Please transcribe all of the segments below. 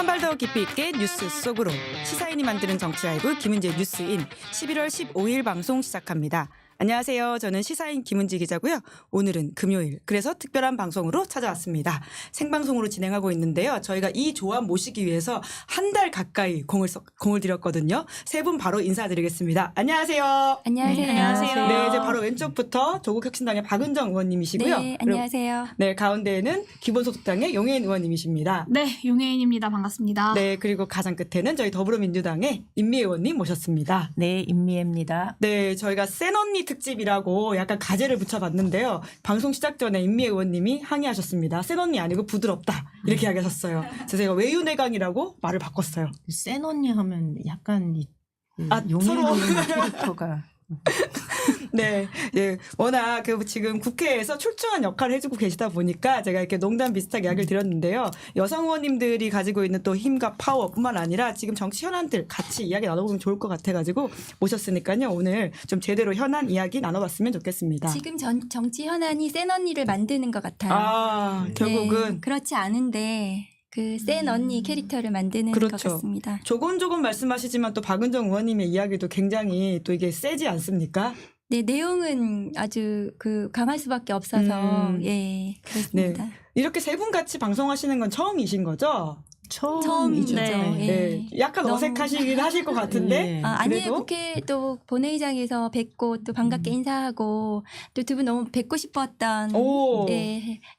발 더 깊이 있게 뉴스 속으로 시사인이 만드는 정치 라이브 김은지의 뉴스인 11월 15일 방송 시작합니다. 안녕하세요. 저는 시사인 김은지 기자고요. 오늘은 금요일, 그래서 특별한 방송으로 찾아왔습니다. 생방송으로 진행하고 있는데요. 저희가 이 조합 모시기 위해서 한 달 가까이 공을 들였거든요. 세 분 바로 인사드리겠습니다. 안녕하세요. 안녕하세요. 네, 안녕하세요. 네, 이제 바로 왼쪽부터 조국혁신당의 박은정 의원님이시고요. 네, 안녕하세요. 네, 가운데에는 기본소득당의 용혜인 의원님이십니다. 네, 용혜인입니다. 반갑습니다. 네, 그리고 가장 끝에는 저희 더불어민주당의 임미애 의원님 모셨습니다. 네, 임미애입니다. 네, 저희가 센 언니 특집이라고 약간 가제를 붙여봤는데요. 방송 시작 전에 임미애 의원님이 항의하셨습니다. 센 언니 아니고 부드럽다 이렇게 이야기하셨어요. 그래서 제가 외유내강이라고 말을 바꿨어요. 센 언니 하면 약간 용인 서로. 의원 캐릭터가 네, 예, 워낙 지금 국회에서 출중한 역할을 해주고 계시다 보니까 제가 이렇게 농담 비슷하게 이야기를 드렸는데요. 여성 의원님들이 가지고 있는 또 힘과 파워뿐만 아니라 지금 정치 현안들 같이 이야기 나눠보면 좋을 것 같아가지고 모셨으니까요. 오늘 좀 제대로 현안 이야기 나눠봤으면 좋겠습니다. 지금 정치 현안이 센 언니를 만드는 것 같아요. 아, 결국은. 네, 그렇지 않은데 그 센 언니 캐릭터를 만드는 그렇죠. 것 같습니다. 조금 말씀하시지만 또 박은정 의원님의 이야기도 굉장히 또 이게 세지 않습니까? 네, 내용은 아주 강할 수밖에 없어서 예, 그렇습니다. 네. 이렇게 세 분 같이 방송하시는 건 처음이신 거죠? 처음이죠. 네. 네. 약간 너무- 어색하시긴 하실 것 같은데. 네. 아니에요. 그래도? 국회 또 본회의장에서 뵙고 또 반갑게 인사하고 또 두 분 너무 뵙고 싶었던 오.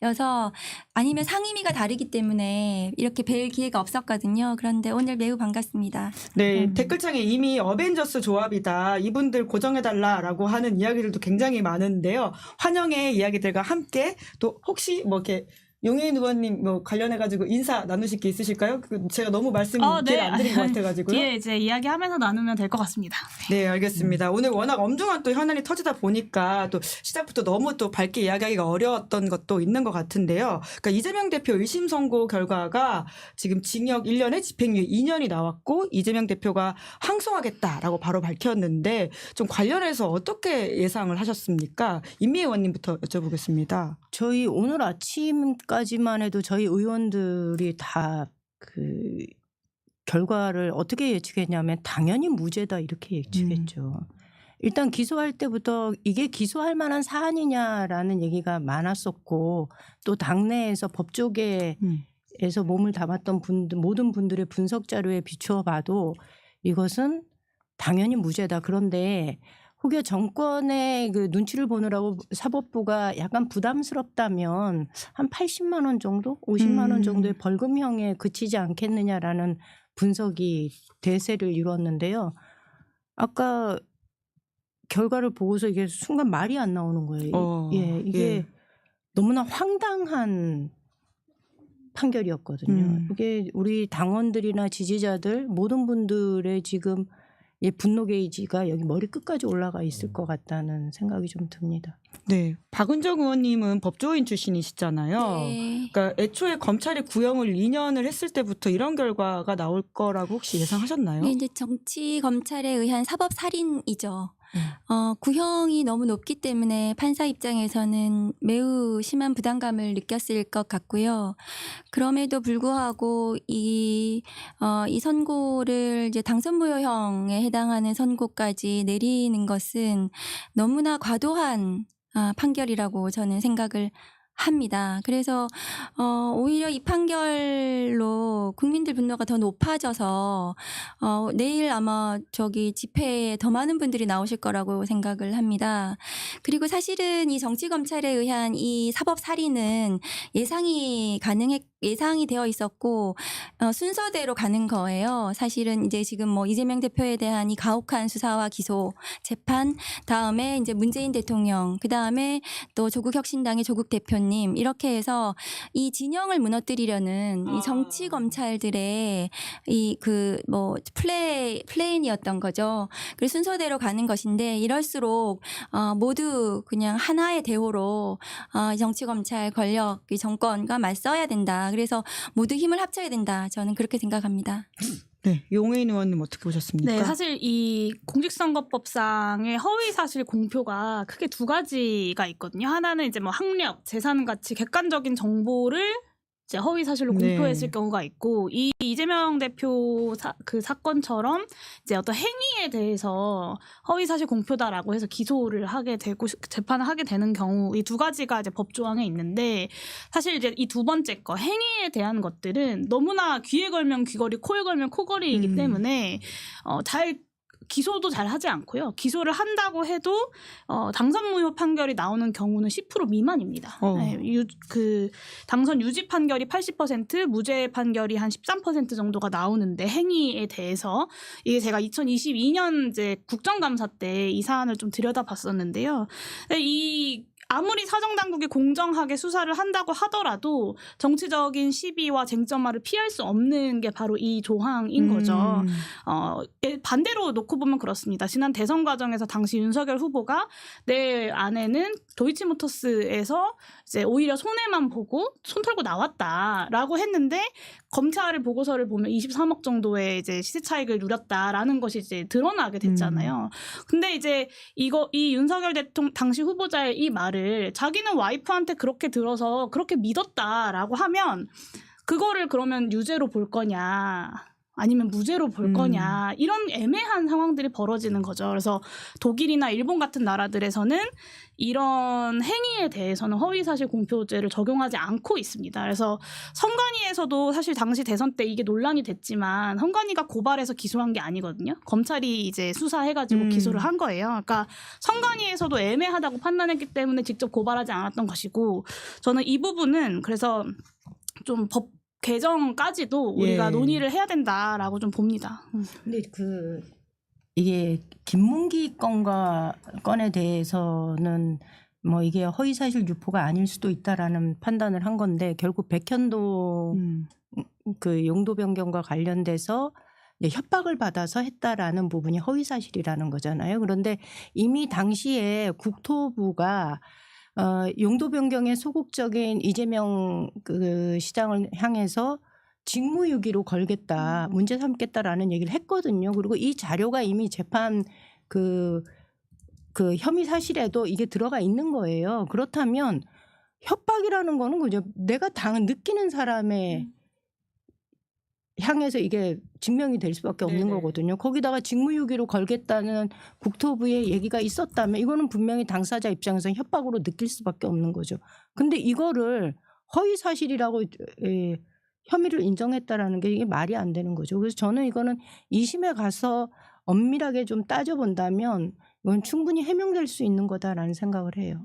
여서 아니면 상임위가 다르기 때문에 이렇게 뵐 기회가 없었거든요. 그런데 오늘 매우 반갑습니다. 네, 댓글창에 이미 어벤져스 조합이다. 이분들 고정해달라라고 하는 이야기들도 굉장히 많은데요. 환영의 이야기들과 함께 또 혹시 뭐 이렇게 용혜인 의원님 뭐 관련해가지고 인사 나누실 게 있으실까요? 제가 너무 말씀 기회를 안 드린 것 같아가지고요. 뒤에 이제 이야기하면서 나누면 될 것 같습니다. 네, 알겠습니다. 오늘 워낙 엄중한 또 현안이 터지다 보니까 또 시작부터 너무 또 밝게 이야기하기가 어려웠던 것도 있는 것 같은데요. 그러니까 이재명 대표 1심 선고 결과가 지금 징역 1년에 집행유예 2년이 나왔고 이재명 대표가 항소하겠다라고 바로 밝혔는데 좀 관련해서 어떻게 예상을 하셨습니까? 임미애 의원님부터 여쭤보겠습니다. 저희 오늘 아침까지만 해도 저희 의원들이 다 그 결과를 어떻게 예측했냐면 당연히 무죄다 이렇게 예측했죠. 일단 기소할 때부터 이게 기소할 만한 사안이냐라는 얘기가 많았었고 또 당내에서 법조계에서 몸을 담았던 분들 모든 분들의 분석 자료에 비추어 봐도 이것은 당연히 무죄다. 그런데 혹여 정권의 그 눈치를 보느라고 사법부가 약간 부담스럽다면 한 80만 원 정도, 50만 원 정도의 벌금형에 그치지 않겠느냐라는 분석이 대세를 이루었는데요. 아까 결과를 보고서 이게 순간 말이 안 나오는 거예요. 예, 이게 너무나 황당한 판결이었거든요. 이게 우리 당원들이나 지지자들 모든 분들의 지금 분노 게이지가 여기 머리 끝까지 올라가 있을 것 같다는 생각이 좀 듭니다. 네, 박은정 의원님은 법조인 출신이시잖아요. 네. 그러니까 애초에 검찰이 구형을 2년을 했을 때부터 이런 결과가 나올 거라고 혹시 예상하셨나요? 이게 이제 정치 검찰에 의한 사법 살인이죠. 구형이 너무 높기 때문에 판사 입장에서는 매우 심한 부담감을 느꼈을 것 같고요. 그럼에도 불구하고 이 선고를 이제 당선무효형에 해당하는 선고까지 내리는 것은 너무나 과도한 판결이라고 저는 생각을 합니다. 그래서 오히려 이 판결로 국민들 분노가 더 높아져서 내일 아마 집회에 더 많은 분들이 나오실 거라고 생각을 합니다. 그리고 사실은 이 정치검찰에 의한 이 사법살인은 예상이 되어 있었고 순서대로 가는 거예요. 사실은 이제 지금 뭐 이재명 대표에 대한 이 가혹한 수사와 기소 재판, 다음에 이제 문재인 대통령, 그 다음에 또 조국혁신당의 조국 대표님, 이렇게 해서 이 진영을 무너뜨리려는 이 정치 검찰들의 이 플랜이었던 거죠. 그래서 순서대로 가는 것인데 이럴수록 모두 그냥 하나의 대호로 정치 검찰 권력 이 정권과 맞서야 된다. 그래서 모두 힘을 합쳐야 된다. 저는 그렇게 생각합니다. 네, 용혜인 의원님 어떻게 보셨습니까? 네, 사실 이 공직선거법상의 허위사실 공표가 크게 두 가지가 있거든요. 하나는 이제 뭐 학력, 재산 가치, 객관적인 정보를 이제 허위 사실로 네. 공표했을 경우가 있고 이 이재명 대표 그 사건처럼 이제 어떤 행위에 대해서 허위 사실 공표다라고 해서 기소를 하게 되고 재판을 하게 되는 경우 이 두 가지가 이제 법 조항에 있는데 사실 이제 이 두 번째 거 행위에 대한 것들은 너무나 귀에 걸면 귀걸이, 코에 걸면 코걸이이기 때문에 잘 기소도 잘 하지 않고요. 기소를 한다고 해도 당선 무효 판결이 나오는 경우는 10% 미만입니다. 네, 그 당선 유지 판결이 80%, 무죄 판결이 한 13% 정도가 나오는데 행위에 대해서 이게 제가 2022년 이제 국정감사 때 이 사안을 좀 들여다봤었는데요. 이 아무리 사정당국이 공정하게 수사를 한다고 하더라도 정치적인 시비와 쟁점화를 피할 수 없는 게 바로 이 조항인 거죠. 반대로 놓고 보면 그렇습니다. 지난 대선 과정에서 당시 윤석열 후보가 내 아내는 도이치모터스에서 이제 오히려 손해만 보고 손 털고 나왔다라고 했는데 검찰의 보고서를 보면 23억 정도의 이제 시세 차익을 누렸다라는 것이 이제 드러나게 됐잖아요. 근데 이제 이 윤석열 대통령 당시 후보자의 이 말을 자기는 와이프한테 그렇게 들어서 그렇게 믿었다라고 하면 그거를 그러면 유죄로 볼 거냐 아니면 무죄로 볼 거냐 이런 애매한 상황들이 벌어지는 거죠. 그래서 독일이나 일본 같은 나라들에서는 이런 행위에 대해서는 허위사실 공표죄를 적용하지 않고 있습니다. 그래서 선관위에서도 사실 당시 대선 때 이게 논란이 됐지만 선관위가 고발해서 기소한 게 아니거든요. 검찰이 이제 수사해가지고 기소를 한 거예요. 그러니까 선관위에서도 애매하다고 판단했기 때문에 직접 고발하지 않았던 것이고 저는 이 부분은 그래서 좀 법 개정까지도 우리가 논의를 해야 된다라고 좀 봅니다. 근데 이게 김문기 건에 대해서는 뭐 이게 허위사실 유포가 아닐 수도 있다라는 판단을 한 건데 결국 백현동 그 용도 변경과 관련돼서 협박을 받아서 했다라는 부분이 허위사실이라는 거잖아요. 그런데 이미 당시에 국토부가 용도 변경에 소극적인 이재명 그 시장을 향해서 직무유기로 걸겠다, 문제 삼겠다라는 얘기를 했거든요. 그리고 이 자료가 이미 재판 그 혐의 사실에도 이게 들어가 있는 거예요. 그렇다면 협박이라는 거는 그죠. 내가 느끼는 사람의 향해서 이게 증명이 될 수밖에 없는 네네. 거거든요. 거기다가 직무유기로 걸겠다는 국토부의 얘기가 있었다면 이거는 분명히 당사자 입장에서 협박으로 느낄 수밖에 없는 거죠. 근데 이거를 허위사실이라고 혐의를 인정했다라는 게 이게 말이 안 되는 거죠. 그래서 저는 이거는 2심에 가서 엄밀하게 좀 따져본다면 이건 충분히 해명될 수 있는 거다라는 생각을 해요.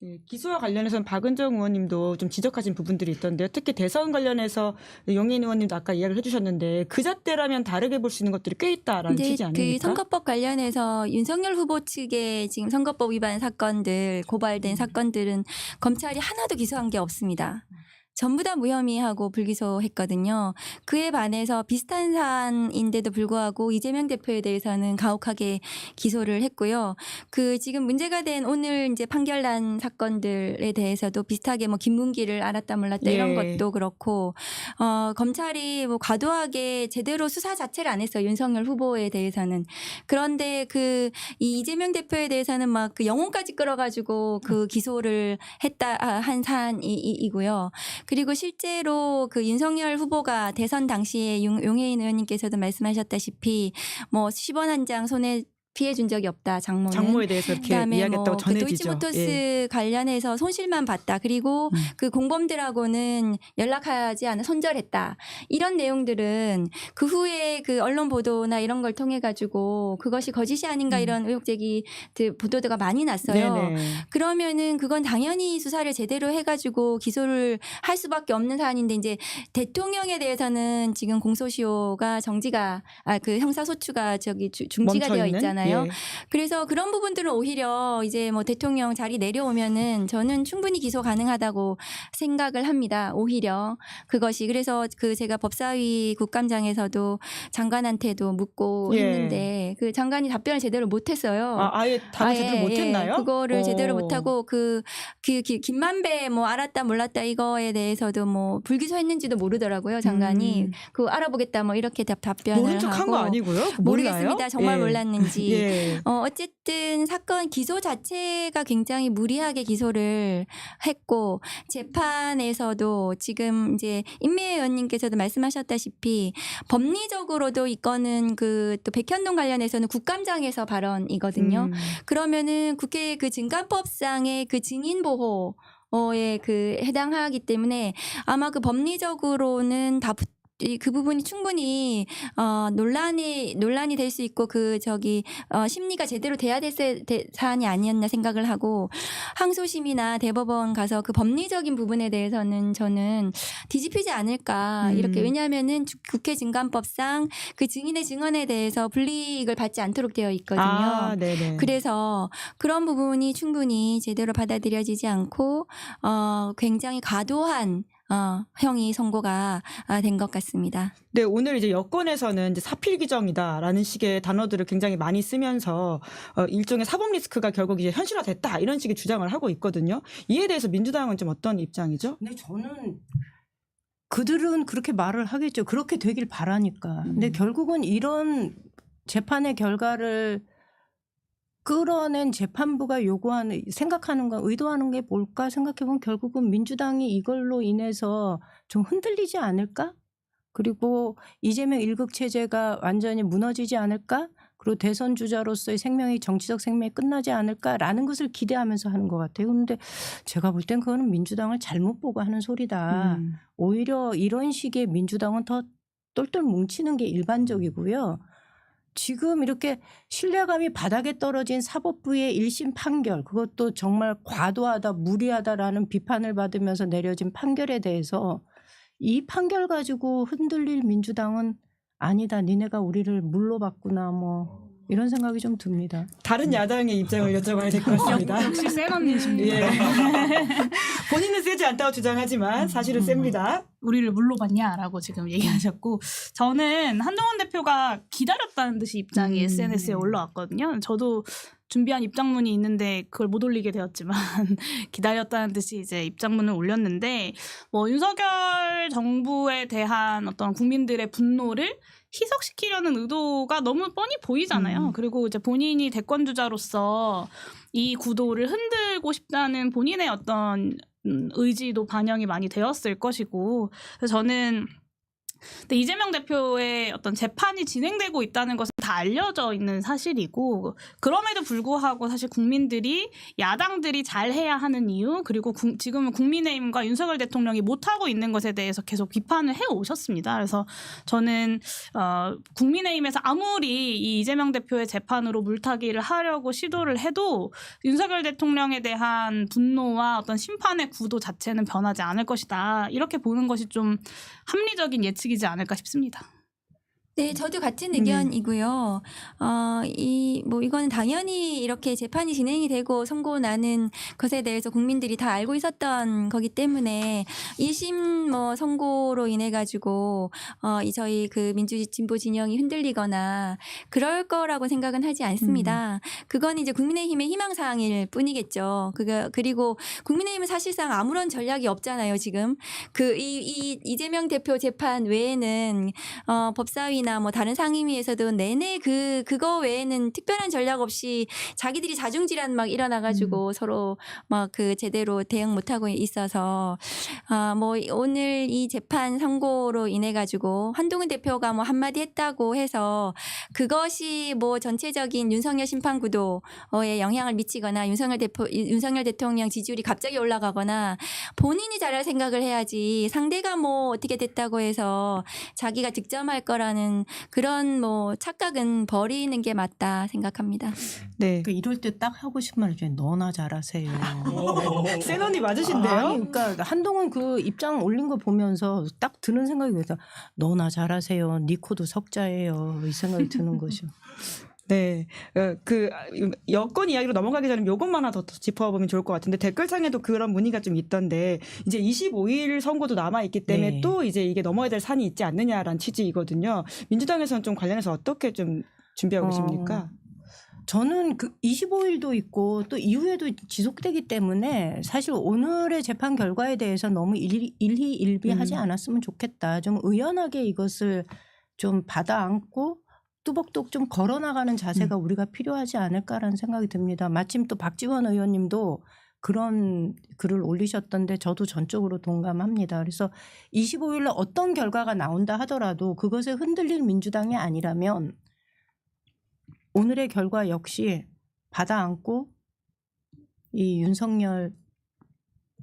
네, 기소와 관련해서는 박은정 의원님도 좀 지적하신 부분들이 있던데요. 특히 대선 관련해서 용인 의원님도 아까 이야기를 해주셨는데 그 잣대라면 다르게 볼 수 있는 것들이 꽤 있다라는 취지 아닙니까? 그 선거법 관련해서 윤석열 후보 측의 지금 선거법 위반 사건들 고발된 사건들은 검찰이 하나도 기소한 게 없습니다. 전부 다 무혐의하고 불기소했거든요. 그에 반해서 비슷한 사안인데도 불구하고 이재명 대표에 대해서는 가혹하게 기소를 했고요. 그 지금 문제가 된 오늘 이제 판결 난 사건들에 대해서도 비슷하게 뭐 김문기를 알았다 몰랐다 이런 것도 그렇고 검찰이 뭐 과도하게 제대로 수사 자체를 안 했어요. 윤석열 후보에 대해서는. 그런데 이 이재명 대표에 대해서는 막 그 영혼까지 끌어가지고 그 기소를 했다 한 사안이고요. 그리고 실제로 그 윤석열 후보가 대선 당시에 용해인 의원님께서도 말씀하셨다시피 뭐 10원 한 장 손에 피해 준 적이 없다. 장모에 대해서 이렇게 이야기했다고 그 전해지죠. 도이치모터스 관련해서 손실만 봤다. 그리고 그 공범들하고는 연락하지 않아 손절했다. 이런 내용들은 그 후에 그 언론 보도나 이런 걸 통해 가지고 그것이 거짓이 아닌가 이런 의혹 제기 보도가 많이 났어요. 네네. 그러면은 그건 당연히 수사를 제대로 해가지고 기소를 할 수밖에 없는 사안인데 이제 대통령에 대해서는 지금 공소시효가 정지가 그 형사소추가 중지가 되어 있잖아요. 예. 그래서 그런 부분들은 오히려 이제 뭐 대통령 자리 내려오면은 저는 충분히 기소 가능하다고 생각을 합니다. 오히려 그것이 그래서 제가 법사위 국감장에서도 장관한테도 묻고 했는데 그 장관이 답변을 제대로 못했어요. 아예 답을 제대로 못했나요? 그거를 제대로 못하고 김만배 뭐 알았다 몰랐다 이거에 대해서도 뭐 불기소했는지도 모르더라고요. 장관이 그거 알아보겠다 뭐 이렇게 답변을 모른 척한 거 하고 아니고요? 모르겠습니다. 정말 몰랐는지. 예. 어쨌든 사건 기소 자체가 굉장히 무리하게 기소를 했고 재판에서도 지금 이제 임미애 의원님께서도 말씀하셨다시피 법리적으로도 이거는 그 또 백현동 관련해서는 국감장에서 발언이거든요. 그러면은 국회 그 증감법상의 그 증인 보호에 그 해당하기 때문에 아마 그 법리적으로는 그 부분이 충분히 논란이 될 수 있고 그 심리가 제대로 돼야 될 사안이 아니었나 생각을 하고 항소심이나 대법원 가서 그 법리적인 부분에 대해서는 저는 뒤집히지 않을까 이렇게 왜냐하면은 국회 증감법상 그 증인의 증언에 대해서 불이익을 받지 않도록 되어 있거든요. 아, 네네. 그래서 그런 부분이 충분히 제대로 받아들여지지 않고 굉장히 과도한 형이 선고가 된 것 같습니다. 네, 오늘 이제 여권에서는 이제 사필 규정이다라는 식의 단어들을 굉장히 많이 쓰면서 일종의 사법 리스크가 결국 이제 현실화됐다 이런 식의 주장을 하고 있거든요. 이에 대해서 민주당은 좀 어떤 입장이죠? 근데 저는 그들은 그렇게 말을 하겠죠. 그렇게 되길 바라니까. 근데 결국은 이런 재판의 결과를 끌어낸 재판부가 요구하는 생각하는 건 의도하는 게 뭘까 생각해보면 결국은 민주당이 이걸로 인해서 좀 흔들리지 않을까? 그리고 이재명 1급 체제가 완전히 무너지지 않을까? 그리고 대선 주자로서의 생명이 정치적 생명이 끝나지 않을까라는 것을 기대하면서 하는 것 같아요. 그런데 제가 볼 땐 그거는 민주당을 잘못 보고 하는 소리다. 오히려 이런 식의 민주당은 더 똘똘 뭉치는 게 일반적이고요. 지금 이렇게 신뢰감이 바닥에 떨어진 사법부의 1심 판결 그것도 정말 과도하다 무리하다라는 비판을 받으면서 내려진 판결에 대해서 이 판결 가지고 흔들릴 민주당은 아니다. 니네가 우리를 물로 봤구나 뭐 이런 생각이 좀 듭니다. 다른 야당의 입장을 여쭤봐야 될 것 같습니다. 역시 센 언니십니다. 예. 본인은 세지 않다고 주장하지만 사실은 셉니다. 우리를 물로 봤냐라고 지금 얘기하셨고 저는 한동훈 대표가 기다렸다는 듯이 입장이 SNS에 올라왔거든요. 저도 준비한 입장문이 있는데 그걸 못 올리게 되었지만 기다렸다는 듯이 이제 입장문을 올렸는데 뭐 윤석열 정부에 대한 어떤 국민들의 분노를 희석시키려는 의도가 너무 뻔히 보이잖아요. 그리고 이제 본인이 대권 주자로서 이 구도를 흔들고 싶다는 본인의 어떤 의지도 반영이 많이 되었을 것이고 그래서 저는 근데 이재명 대표의 어떤 재판이 진행되고 있다는 것은 다 알려져 있는 사실이고 그럼에도 불구하고 사실 국민들이 야당들이 잘해야 하는 이유 그리고 지금은 국민의힘과 윤석열 대통령이 못하고 있는 것에 대해서 계속 비판을 해오셨습니다. 그래서 저는 국민의힘에서 아무리 이 이재명 대표의 재판으로 물타기를 하려고 시도를 해도 윤석열 대통령에 대한 분노와 어떤 심판의 구도 자체는 변하지 않을 것이다. 이렇게 보는 것이 좀 합리적인 예측이지 않을까 싶습니다. 네, 저도 같은 의견이고요. 이거는 당연히 이렇게 재판이 진행이 되고 선고 나는 것에 대해서 국민들이 다 알고 있었던 거기 때문에 1심 선고로 인해 가지고 저희 그 진보 진영이 흔들리거나 그럴 거라고 생각은 하지 않습니다. 그건 이제 국민의힘의 희망사항일 뿐이겠죠. 그리고 국민의힘은 사실상 아무런 전략이 없잖아요, 지금. 이재명 대표 재판 외에는 법사위나 다른 상임위에서도 내내 그거 외에는 특별한 전략 없이 자기들이 자중질환 막 일어나가지고 서로 막 제대로 대응 못하고 있어서 오늘 이 재판 선고로 인해 가지고 한동훈 대표가 한마디 했다고 해서 그것이 전체적인 윤석열 심판 구도에 영향을 미치거나 윤석열 대통령 지지율이 갑자기 올라가거나 본인이 잘할 생각을 해야지 상대가 어떻게 됐다고 해서 자기가 득점할 거라는 그런 착각은 버리는 게 맞다 생각합니다. 네. 그러니까 이럴 때 딱 하고 싶은 말이 있잖아요. 너나 잘하세요. 센 언니 맞으신데요? 아니, 그러니까 한동훈 그 입장 올린 거 보면서 딱 드는 생각이 그래서 너나 잘하세요. 니코도 석자예요. 이 생각이 드는 거죠. 네. 여권 이야기로 넘어가기 전에 요것만 하나 더 짚어보면 좋을 것 같은데 댓글창에도 그런 문의가 좀 있던데 이제 25일 선고도 남아있기 때문에 네. 또 이제 이게 넘어야 될 산이 있지 않느냐라는 취지이거든요. 민주당에서는 좀 관련해서 어떻게 좀 준비하고 계십니까? 저는 25일도 있고 또 이후에도 지속되기 때문에 사실 오늘의 재판 결과에 대해서 너무 일희일비하지 않았으면 좋겠다. 좀 의연하게 이것을 좀 받아 안고 뚜벅뚜벅 좀 걸어나가는 자세가 우리가 필요하지 않을까라는 생각이 듭니다. 마침 또 박지원 의원님도 그런 글을 올리셨던데 저도 전적으로 동감합니다. 그래서 25일 날 어떤 결과가 나온다 하더라도 그것에 흔들릴 민주당이 아니라면 오늘의 결과 역시 받아 안고 이 윤석열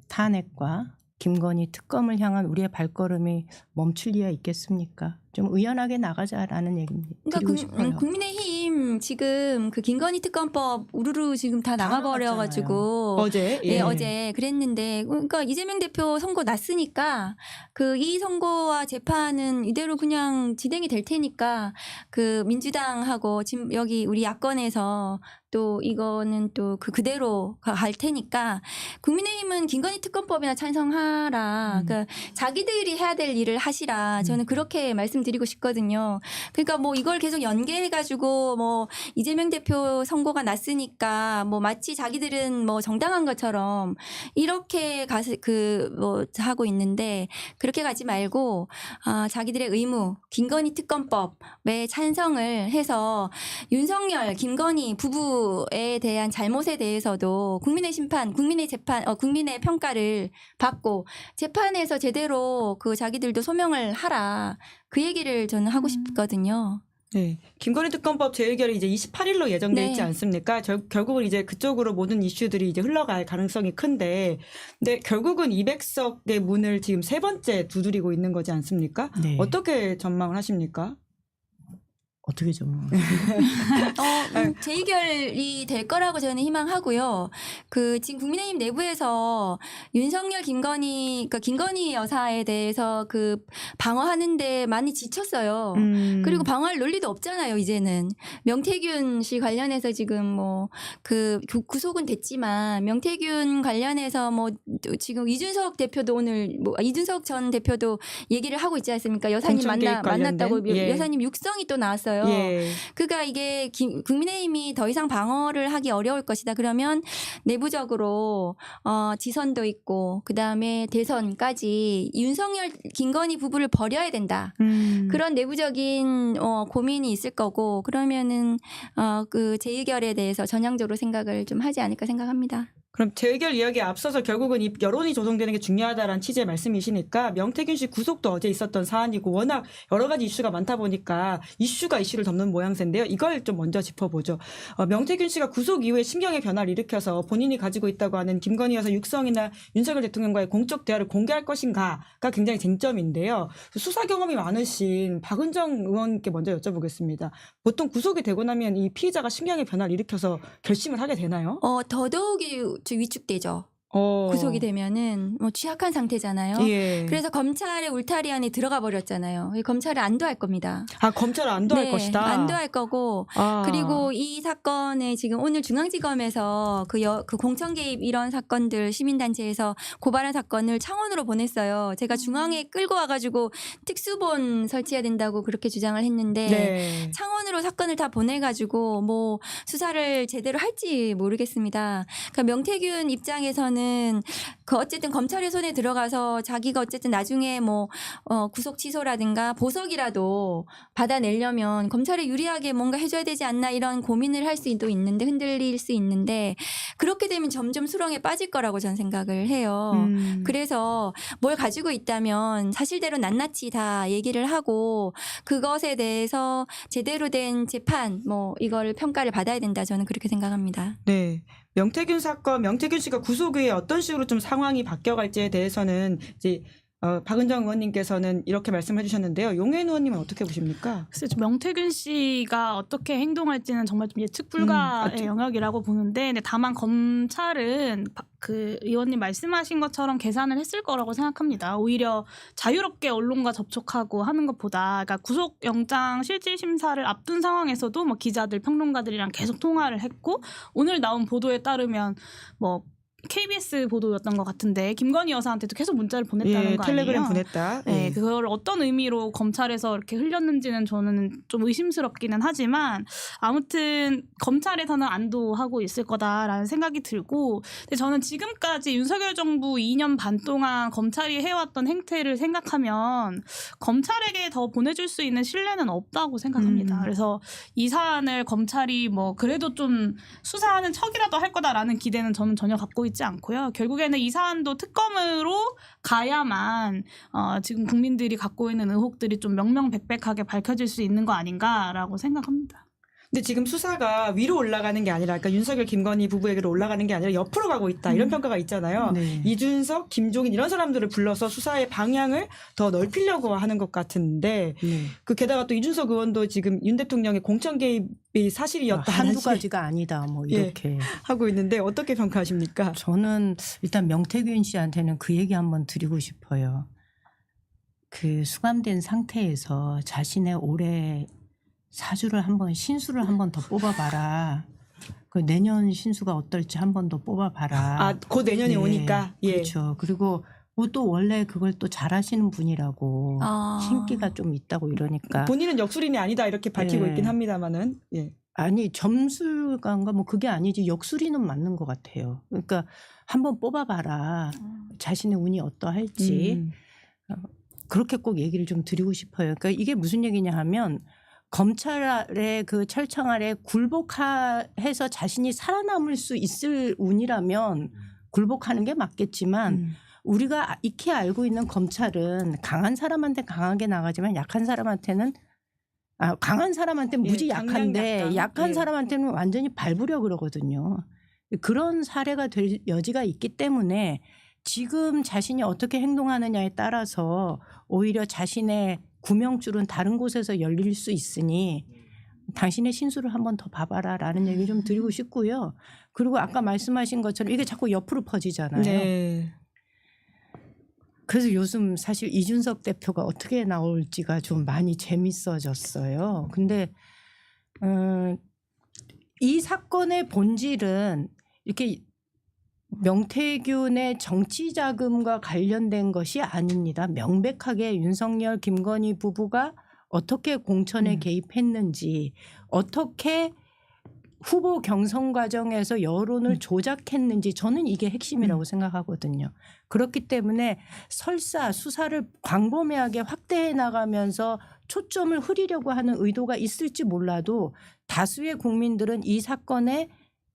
탄핵과 김건희 특검을 향한 우리의 발걸음이 멈출 리가 있겠습니까? 좀 의연하게 나가자라는 얘기입니다. 드리고 싶어요. 국민의힘 지금 그 김건희 특검법 우르르 지금 다 나가버려가지고 어제 네, 어제 그랬는데 그러니까 이재명 대표 선고 났으니까 그 이 선고와 재판은 이대로 그냥 진행이 될 테니까 그 민주당하고 지금 여기 우리 야권에서 또 이거는 또 그대로 갈 테니까 국민의힘은 김건희 특검법이나 찬성하라. 그러니까 자기들이 해야 될 일을 하시라. 저는 그렇게 말씀드리고 싶거든요. 그러니까 뭐 이걸 계속 연계해가지고 뭐 이재명 대표 선고가 났으니까 뭐 마치 자기들은 뭐 정당한 것처럼 이렇게 가서 뭐 하고 있는데 그렇게 가지 말고 자기들의 의무 김건희 특검법에 찬성을 해서 윤석열, 김건희 부부에 대한 잘못에 대해서도 국민의 심판, 국민의 재판, 국민의 평가를 받고 재판에서 제대로 그 자기들도 소명을 하라. 그 얘기를 저는 하고 싶거든요. 네. 김건희 특검법 재의결이 이제 28일로 예정돼 있지 네. 않습니까? 결국은 이제 그쪽으로 모든 이슈들이 이제 흘러갈 가능성이 큰데, 근데 결국은 200석의 문을 지금 세 번째 두드리고 있는 거지 않습니까? 네. 어떻게 전망을 하십니까? 어떻게 좀 재의결이 될 거라고 저는 희망하고요. 그 지금 국민의힘 내부에서 윤석열, 그러니까 김건희 여사에 대해서 그 방어하는데 많이 지쳤어요. 그리고 방어할 논리도 없잖아요, 이제는. 명태균 씨 관련해서 지금 뭐 그 구속은 됐지만 명태균 관련해서 뭐 지금 이준석 대표도 오늘 뭐 이준석 전 대표도 얘기를 하고 있지 않습니까? 여사님 공천개입 만났다고 관련된? 예. 여사님 육성이 또 나왔어요. 예. 그러니까 이게 국민의힘이 더 이상 방어를 하기 어려울 것이다. 그러면 내부적으로 지선도 있고 그다음에 대선까지 윤석열, 김건희 부부를 버려야 된다. 그런 내부적인 고민이 있을 거고 그러면은 그 재의결에 대해서 전향적으로 생각을 좀 하지 않을까 생각합니다. 그럼 재의결 이야기에 앞서서 결국은 이 여론이 조성되는 게 중요하다라는 취지의 말씀이시니까 명태균 씨 구속도 어제 있었던 사안이고 워낙 여러 가지 이슈가 많다 보니까 이슈가 이슈를 덮는 모양새인데요. 이걸 좀 먼저 짚어보죠. 명태균 씨가 구속 이후에 심경의 변화를 일으켜서 본인이 가지고 있다고 하는 김건희 여사 육성이나 윤석열 대통령과의 공적 대화를 공개할 것인가가 굉장히 쟁점인데요. 수사 경험이 많으신 박은정 의원께 먼저 여쭤보겠습니다. 보통 구속이 되고 나면 이 피의자가 심경의 변화를 일으켜서 결심을 하게 되나요? 더더욱이 위축되죠. 구속이 되면은 뭐 취약한 상태잖아요. 예. 그래서 검찰의 울타리 안에 들어가 버렸잖아요. 검찰을 안도할 겁니다. 검찰을 안도할 네, 것이다. 안도할 거고 그리고 이 사건에 지금 오늘 중앙지검에서 그 공천 개입 이런 사건들 시민단체에서 고발한 사건을 창원으로 보냈어요. 제가 중앙에 끌고 와가지고 특수본 설치해야 된다고 그렇게 주장을 했는데 네. 창원으로 사건을 다 보내가지고 뭐 수사를 제대로 할지 모르겠습니다. 그러니까 명태균 입장에서는 그 어쨌든 검찰의 손에 들어가서 자기가 어쨌든 나중에 뭐 구속 취소라든가 보석이라도 받아내려면 검찰에 유리하게 뭔가 해줘야 되지 않나 이런 고민을 할 수도 있는데 흔들릴 수 있는데 그렇게 되면 점점 수렁에 빠질 거라고 저는 생각을 해요. 그래서 뭘 가지고 있다면 사실대로 낱낱이 다 얘기를 하고 그것에 대해서 제대로 된 재판 뭐 이걸 평가를 받아야 된다 저는 그렇게 생각합니다. 네. 명태균 사건, 명태균 씨가 구속 후에 어떤 식으로 좀 상황이 바뀌어갈지에 대해서는 이제 박은정 의원님께서는 이렇게 말씀해 주셨는데요. 용혜인 의원님은 어떻게 보십니까? 글쎄, 명태균 씨가 어떻게 행동할지는 정말 좀 예측 불가의 영역이라고 보는데, 근데 다만 검찰은 그 의원님 말씀하신 것처럼 계산을 했을 거라고 생각합니다. 오히려 자유롭게 언론과 접촉하고 하는 것보다, 그러니까 구속영장 실질심사를 앞둔 상황에서도 뭐 기자들, 평론가들이랑 계속 통화를 했고, 오늘 나온 보도에 따르면 뭐 KBS 보도였던 것 같은데 김건희 여사한테도 계속 문자를 보냈다는 예, 거 텔레그램 아니에요? 보냈다. 네, 예. 그걸 어떤 의미로 검찰에서 이렇게 흘렸는지는 저는 좀 의심스럽기는 하지만 아무튼 검찰에서는 안도하고 있을 거다라는 생각이 들고, 근데 저는 지금까지 윤석열 정부 2년 반 동안 검찰이 해왔던 행태를 생각하면 검찰에게 더 보내줄 수 있는 신뢰는 없다고 생각합니다. 그래서 이 사안을 검찰이 뭐 그래도 좀 수사하는 척이라도 할 거다라는 기대는 저는 전혀 갖고 있지 않고요. 결국에는 이 사안도 특검으로 가야만 지금 국민들이 갖고 있는 의혹들이 좀 명명백백하게 밝혀질 수 있는 거 아닌가라고 생각합니다. 근데 지금 수사가 위로 올라가는 게 아니라, 그러니까 윤석열, 김건희 부부에게로 올라가는 게 아니라 옆으로 가고 있다, 이런 평가가 있잖아요. 네. 이준석, 김종인 이런 사람들을 불러서 수사의 방향을 더 넓히려고 하는 것 같은데, 네. 그 게다가 또 이준석 의원도 지금 윤 대통령의 공천 개입이 사실이었다 한두 가지가 아니다 뭐 이렇게 하고 있는데 어떻게 평가하십니까? 저는 일단 명태균 씨한테는 그 얘기 한번 드리고 싶어요. 그 수감된 상태에서 자신의 올해 사주를 한번 신수를 한번 더 뽑아봐라. 그 내년 신수가 어떨지 한번 더 뽑아봐라. 아, 곧 내년이 네, 오니까. 예. 그렇죠. 그리고 또 원래 그걸 또 잘하시는 분이라고 신기가 좀 있다고 이러니까. 본인은 역술인이 아니다 이렇게 밝히고 예. 있긴 합니다만은. 예. 아니 점술가인가 뭐 그게 아니지 역술이는 맞는 것 같아요. 그러니까 한번 뽑아봐라. 자신의 운이 어떠할지. 그렇게 꼭 얘기를 좀 드리고 싶어요. 그러니까 이게 무슨 얘기냐 하면 검찰의 그 철창 아래 굴복해서 자신이 살아남을 수 있을 운이라면 굴복하는 게 맞겠지만 우리가 익히 알고 있는 검찰은 강한 사람한테 강하게 나가지만 약한 사람한테는 강한 사람한테는 무지 예, 약한데 강약 약한 예. 사람한테는 완전히 밟으려 그러거든요. 그런 사례가 될 여지가 있기 때문에 지금 자신이 어떻게 행동하느냐에 따라서 오히려 자신의 구명줄은 다른 곳에서 열릴 수 있으니 당신의 신수를 한번 더 봐봐라라는 얘기 좀 드리고 싶고요. 그리고 아까 말씀하신 것처럼 이게 자꾸 옆으로 퍼지잖아요. 네. 그래서 요즘 사실 이준석 대표가 어떻게 나올지가 좀 많이 재밌어졌어요. 근데 이 사건의 본질은 이렇게 명태균의 정치 자금과 관련된 것이 아닙니다. 명백하게 윤석열, 김건희 부부가 어떻게 공천에 개입했는지, 어떻게 후보 경선 과정에서 여론을 조작했는지 저는 이게 핵심이라고 생각하거든요. 그렇기 때문에 설사 수사를 광범위하게 확대해 나가면서 초점을 흐리려고 하는 의도가 있을지 몰라도 다수의 국민들은 이 사건의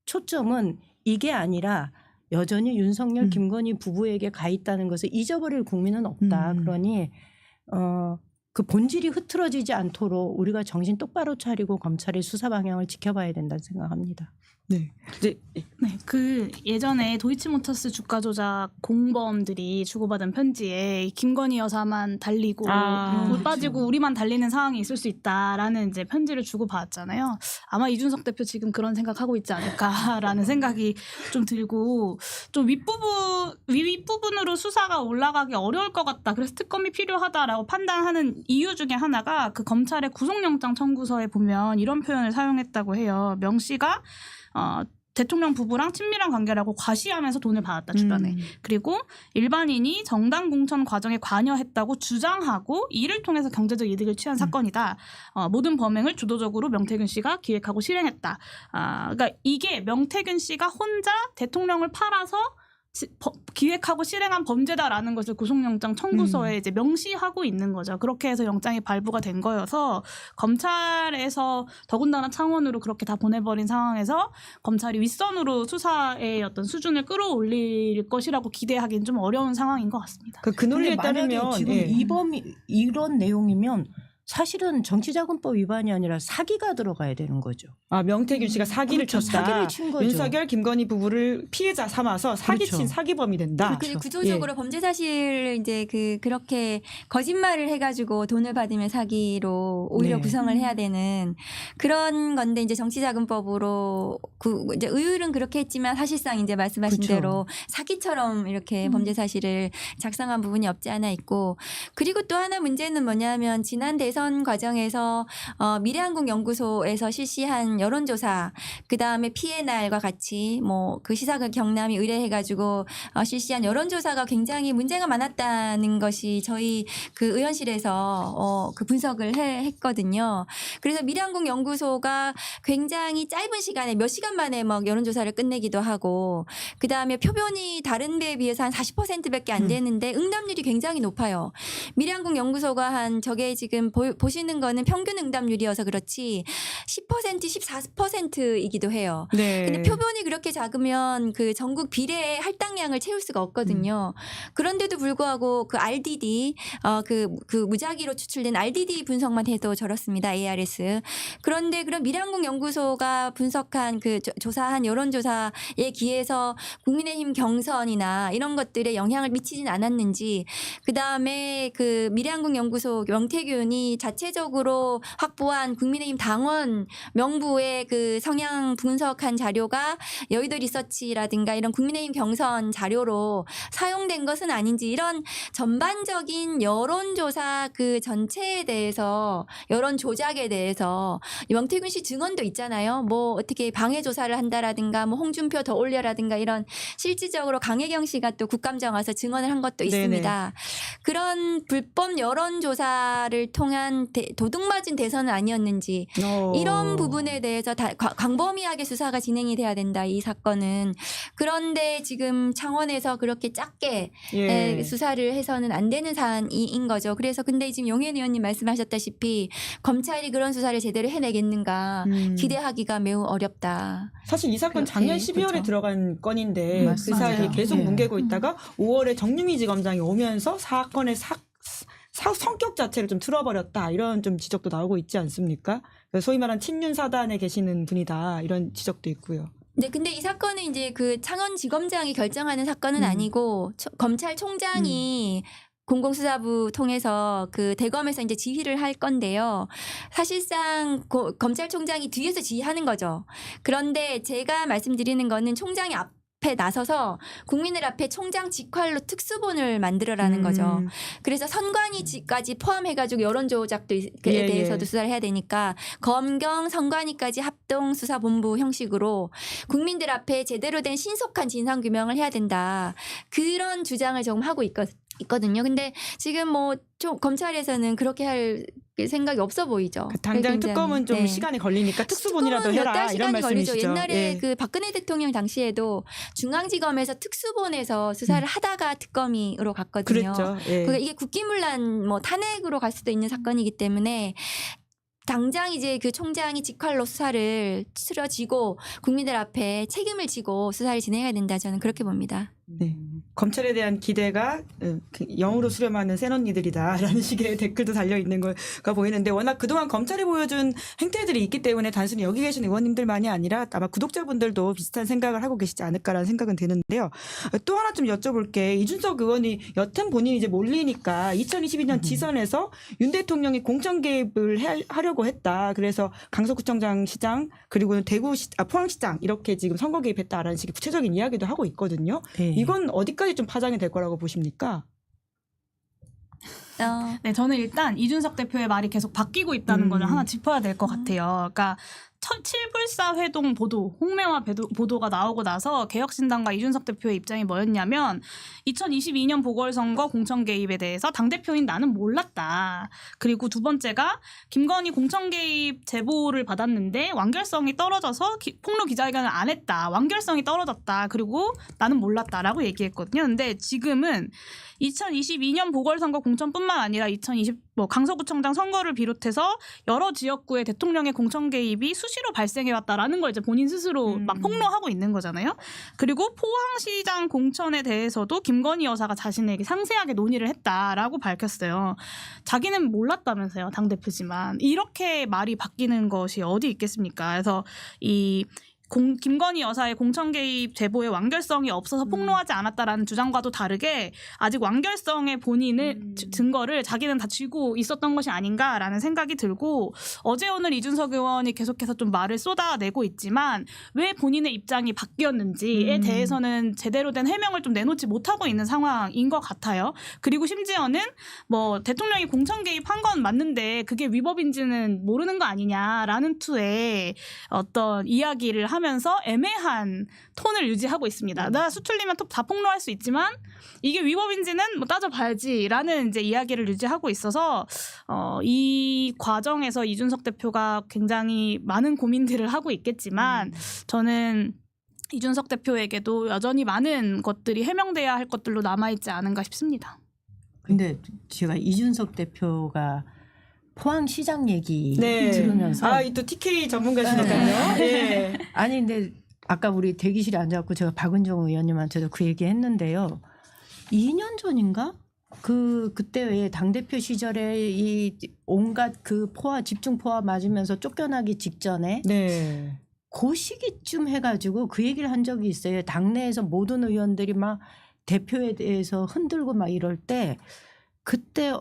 초점은 이게 아니라 여전히 윤석열, 김건희 부부에게 가 있다는 것을 잊어버릴 국민은 없다. 그러니 그 본질이 흐트러지지 않도록 우리가 정신 똑바로 차리고 검찰의 수사 방향을 지켜봐야 된다는 생각합니다. 네. 이제 네, 그 예전에 도이치모터스 주가 조작 공범들이 주고받은 편지에 김건희 여사만 달리고 못 빠지고 우리만 달리는 상황이 있을 수 있다라는 이제 편지를 주고받았잖아요. 아마 이준석 대표 지금 그런 생각하고 있지 않을까라는 생각이 좀 들고, 좀 윗부분으로 수사가 올라가기 어려울 것 같다. 그래서 특검이 필요하다라고 판단하는 이유 중에 하나가 그 검찰의 구속영장 청구서에 보면 이런 표현을 사용했다고 해요. 명 씨가 대통령 부부랑 친밀한 관계라고 과시하면서 돈을 받았다 주변에. 그리고 일반인이 정당 공천 과정에 관여했다고 주장하고 이를 통해서 경제적 이득을 취한 사건이다. 모든 범행을 주도적으로 명태균 씨가 기획하고 실행했다. 그러니까 이게 명태균 씨가 혼자 대통령을 팔아서 기획하고 실행한 범죄다라는 것을 구속영장 청구서에 이제 명시하고 있는 거죠. 그렇게 해서 영장이 발부가 된 거여서 검찰에서 더군다나 창원으로 그렇게 다 보내버린 상황에서 검찰이 윗선으로 수사의 어떤 수준을 끌어올릴 것이라고 기대하기는 좀 어려운 상황인 것 같습니다. 그 논리에 따르면 지금 예. 이런 내용이면 사실은 정치자금법 위반이 아니라 사기가 들어가야 되는 거죠. 명태균 씨가 사기를 그렇죠. 쳤다. 사기를 친 거죠. 윤석열, 김건희 부부를 피해자 삼아서 사기친 그렇죠. 사기범이 된다. 그리고 구조적으로 범죄 사실 이제 그렇게 거짓말을 해가지고 돈을 받으면 사기로 오히려 네. 구성을 해야 되는 그런 건데, 이제 정치자금법으로 이제 의율은 그렇게 했지만 사실상 이제 말씀하신 그렇죠. 대로 사기처럼 이렇게 범죄 사실을 작성한 부분이 없지 않아 있고, 그리고 또 하나 문제는 뭐냐면 지난 대선 대선 과정에서 미래한국연구소에서 실시한 여론조사, 그 다음에 피해 날과 같이 뭐 그 시사극 경남이 의뢰해가지고 실시한 여론조사가 굉장히 문제가 많았다는 것이 저희 그 의원실에서 그 분석을 했거든요. 그래서 미래한국연구소가 굉장히 짧은 시간에 몇 시간 만에 막 여론조사를 끝내기도 하고, 그 다음에 표본이 다른 데에 비해서 한 40%밖에 안 되는데 응답률이 굉장히 높아요. 미래한국연구소가 한 저게 지금 보시는 거는 평균 응답률이어서 그렇지 10%, 14%이기도 해요. 네. 근데 표본이 그렇게 작으면 그 전국 비례의 할당량을 채울 수가 없거든요. 그런데도 불구하고 그 RDD 그 무작위로 추출된 RDD 분석만 해도 저렇습니다. ARS. 그런데 그런 미래한국연구소가 분석한 그 조사한 여론조사에 기해서 국민의힘 경선이나 이런 것들에 영향을 미치진 않았는지, 그 다음에 그 미래한국연구소 명태균이 자체적으로 확보한 국민의힘 당원 명부의 그 성향 분석한 자료가 여의도 리서치라든가 이런 국민의힘 경선 자료로 사용된 것은 아닌지, 이런 전반적인 여론조사 그 전체에 대해서, 여론 조작에 대해서 명태균 씨 증언도 있잖아요. 뭐 어떻게 방해 조사를 한다라든가 뭐 홍준표 더 올려라든가 이런 실질적으로 강혜경 씨가 또 국감장 와서 증언을 한 것도 있습니다. 그런 불법 여론조사를 통한 도둑맞은 대선은 아니었는지, 이런 부분에 대해서 다 광범위하게 수사가 진행이 돼야 된다, 이 사건은. 그런데 지금 창원에서 그렇게 작게 수사를 해서는 안 되는 사안인 거죠. 그래서 근데 지금 용혜인 의원님 말씀하셨다시피 검찰이 그런 수사를 제대로 해내겠는가 기대하기가 매우 어렵다. 사실 이 사건 그렇게 작년 12월에 보죠. 들어간 건인데 그 사이에 맞아요. 계속 네. 뭉개고 있다가 5월에 정유미 지검장이 오면서 사건의 성격 자체를 좀 틀어버렸다, 이런 좀 지적도 나오고 있지 않습니까? 소위 말하는 친윤 사단에 계시는 분이다, 이런 지적도 있고요. 네, 근데 이 사건은 이제 그 창원지검장이 결정하는 사건은 아니고 검찰총장이 공공수사부 통해서 그 대검에서 이제 지휘를 할 건데요. 사실상 검찰총장이 뒤에서 지휘하는 거죠. 그런데 제가 말씀드리는 거는 총장이 앞에 나서서 국민들 앞에 총장 직활로 특수본을 만들어라는 거죠. 그래서 선관위까지 포함해가지고 여론조작에 대해서도 수사를 해야 되니까 검경 선관위까지 합동수사본부 형식으로 국민들 앞에 제대로 된 신속한 진상규명을 해야 된다, 그런 주장을 조금 하고 있거든요. 근데 지금 뭐 좀 검찰에서는 그렇게 할 생각이 없어 보이죠. 당장 굉장히. 특검은 좀 네. 시간이 걸리니까 특수본이라도 특수본은 몇 해라, 달 이런 시간이 걸리죠. 말씀이시죠. 옛날에 예. 그 박근혜 대통령 당시에도 중앙지검에서 특수본에서 수사를 하다가 특검으로 갔거든요. 그랬죠. 예. 그러니까 이게 국기문란 뭐 탄핵으로 갈 수도 있는 사건이기 때문에 당장 이제 그 총장이 직활로 수사를 치러지고 국민들 앞에 책임을 지고 수사를 진행해야 된다, 저는 그렇게 봅니다. 네. 검찰에 대한 기대가 영으로 수렴하는 센 언니들이다라는 식의 댓글도 달려 있는 거가 보이는데, 워낙 그동안 검찰이 보여준 행태들이 있기 때문에 단순히 여기 계신 의원님들만이 아니라 아마 구독자분들도 비슷한 생각을 하고 계시지 않을까라는 생각은 드는데요. 또 하나 좀 여쭤볼게. 이준석 의원이 여튼 본인이 이제 몰리니까 2022년 지선에서 윤 대통령이 공천 개입을 하려고 했다. 그래서 강서구청장 시장 그리고 포항시장 이렇게 지금 선거 개입했다라는 식의 구체적인 이야기도 하고 있거든요. 네. 이건 어디까지 좀 파장이 될 거라고 보십니까? 네, 저는 일단 이준석 대표의 말이 계속 바뀌고 있다는 걸 하나 짚어야 될 것 같아요. 그러니까 7불사 회동 보도, 홍매화 보도가 나오고 나서 개혁신당과 이준석 대표의 입장이 뭐였냐면 2022년 보궐선거 공천 개입에 대해서 당대표인 나는 몰랐다. 그리고 두 번째가 김건희 공천 개입 제보를 받았는데 완결성이 떨어져서 폭로 기자회견을 안 했다. 완결성이 떨어졌다. 그리고 나는 몰랐다라고 얘기했거든요. 근데 지금은 2022년 보궐선거 공천뿐만 아니라 강서구청장 선거를 비롯해서 여러 지역구의 대통령의 공천 개입이 수시로 발생해왔다라는 걸 이제 본인 스스로 막 폭로하고 있는 거잖아요. 그리고 포항시장 공천에 대해서도 김건희 여사가 자신에게 상세하게 논의를 했다라고 밝혔어요. 자기는 몰랐다면서요, 당대표지만. 이렇게 말이 바뀌는 것이 어디 있겠습니까? 그래서 이 김건희 여사의 공천 개입 제보의 완결성이 없어서 폭로하지 않았다라는 주장과도 다르게 아직 완결성의 본인의 증거를 자기는 다 쥐고 있었던 것이 아닌가라는 생각이 들고 어제 오늘 이준석 의원이 계속해서 좀 말을 쏟아내고 있지만 왜 본인의 입장이 바뀌었는지에 대해서는 제대로 된 해명을 좀 내놓지 못하고 있는 상황인 것 같아요. 그리고 심지어는 뭐 대통령이 공천 개입한 건 맞는데 그게 위법인지는 모르는 거 아니냐라는 투의 어떤 이야기를 하면서 애매한 톤을 유지하고 있습니다. 나 수틀리면 다 폭로할 수 있지만 이게 위법인지는 뭐 따져봐야지라는 이제 이야기를 유지하고 있어서 이 과정에서 이준석 대표가 굉장히 많은 고민들을 하고 있겠지만 저는 이준석 대표에게도 여전히 많은 것들이 해명돼야 할 것들로 남아있지 않은가 싶습니다. 근데 제가 이준석 대표가 포항시장 얘기 네. 들으면서 이 또 TK 전문가시니까요. 네. 아니 근데 아까 우리 대기실에 앉아갖고 제가 박은정 의원님한테도 그 얘기 했는데요. 2년 전인가? 그때 왜 당대표 시절에 이 온갖 그 집중 포화 맞으면서 쫓겨나기 직전에 네. 그 시기쯤 해가지고 그 얘기를 한 적이 있어요. 당내에서 모든 의원들이 막 대표에 대해서 흔들고 막 이럴 때 그때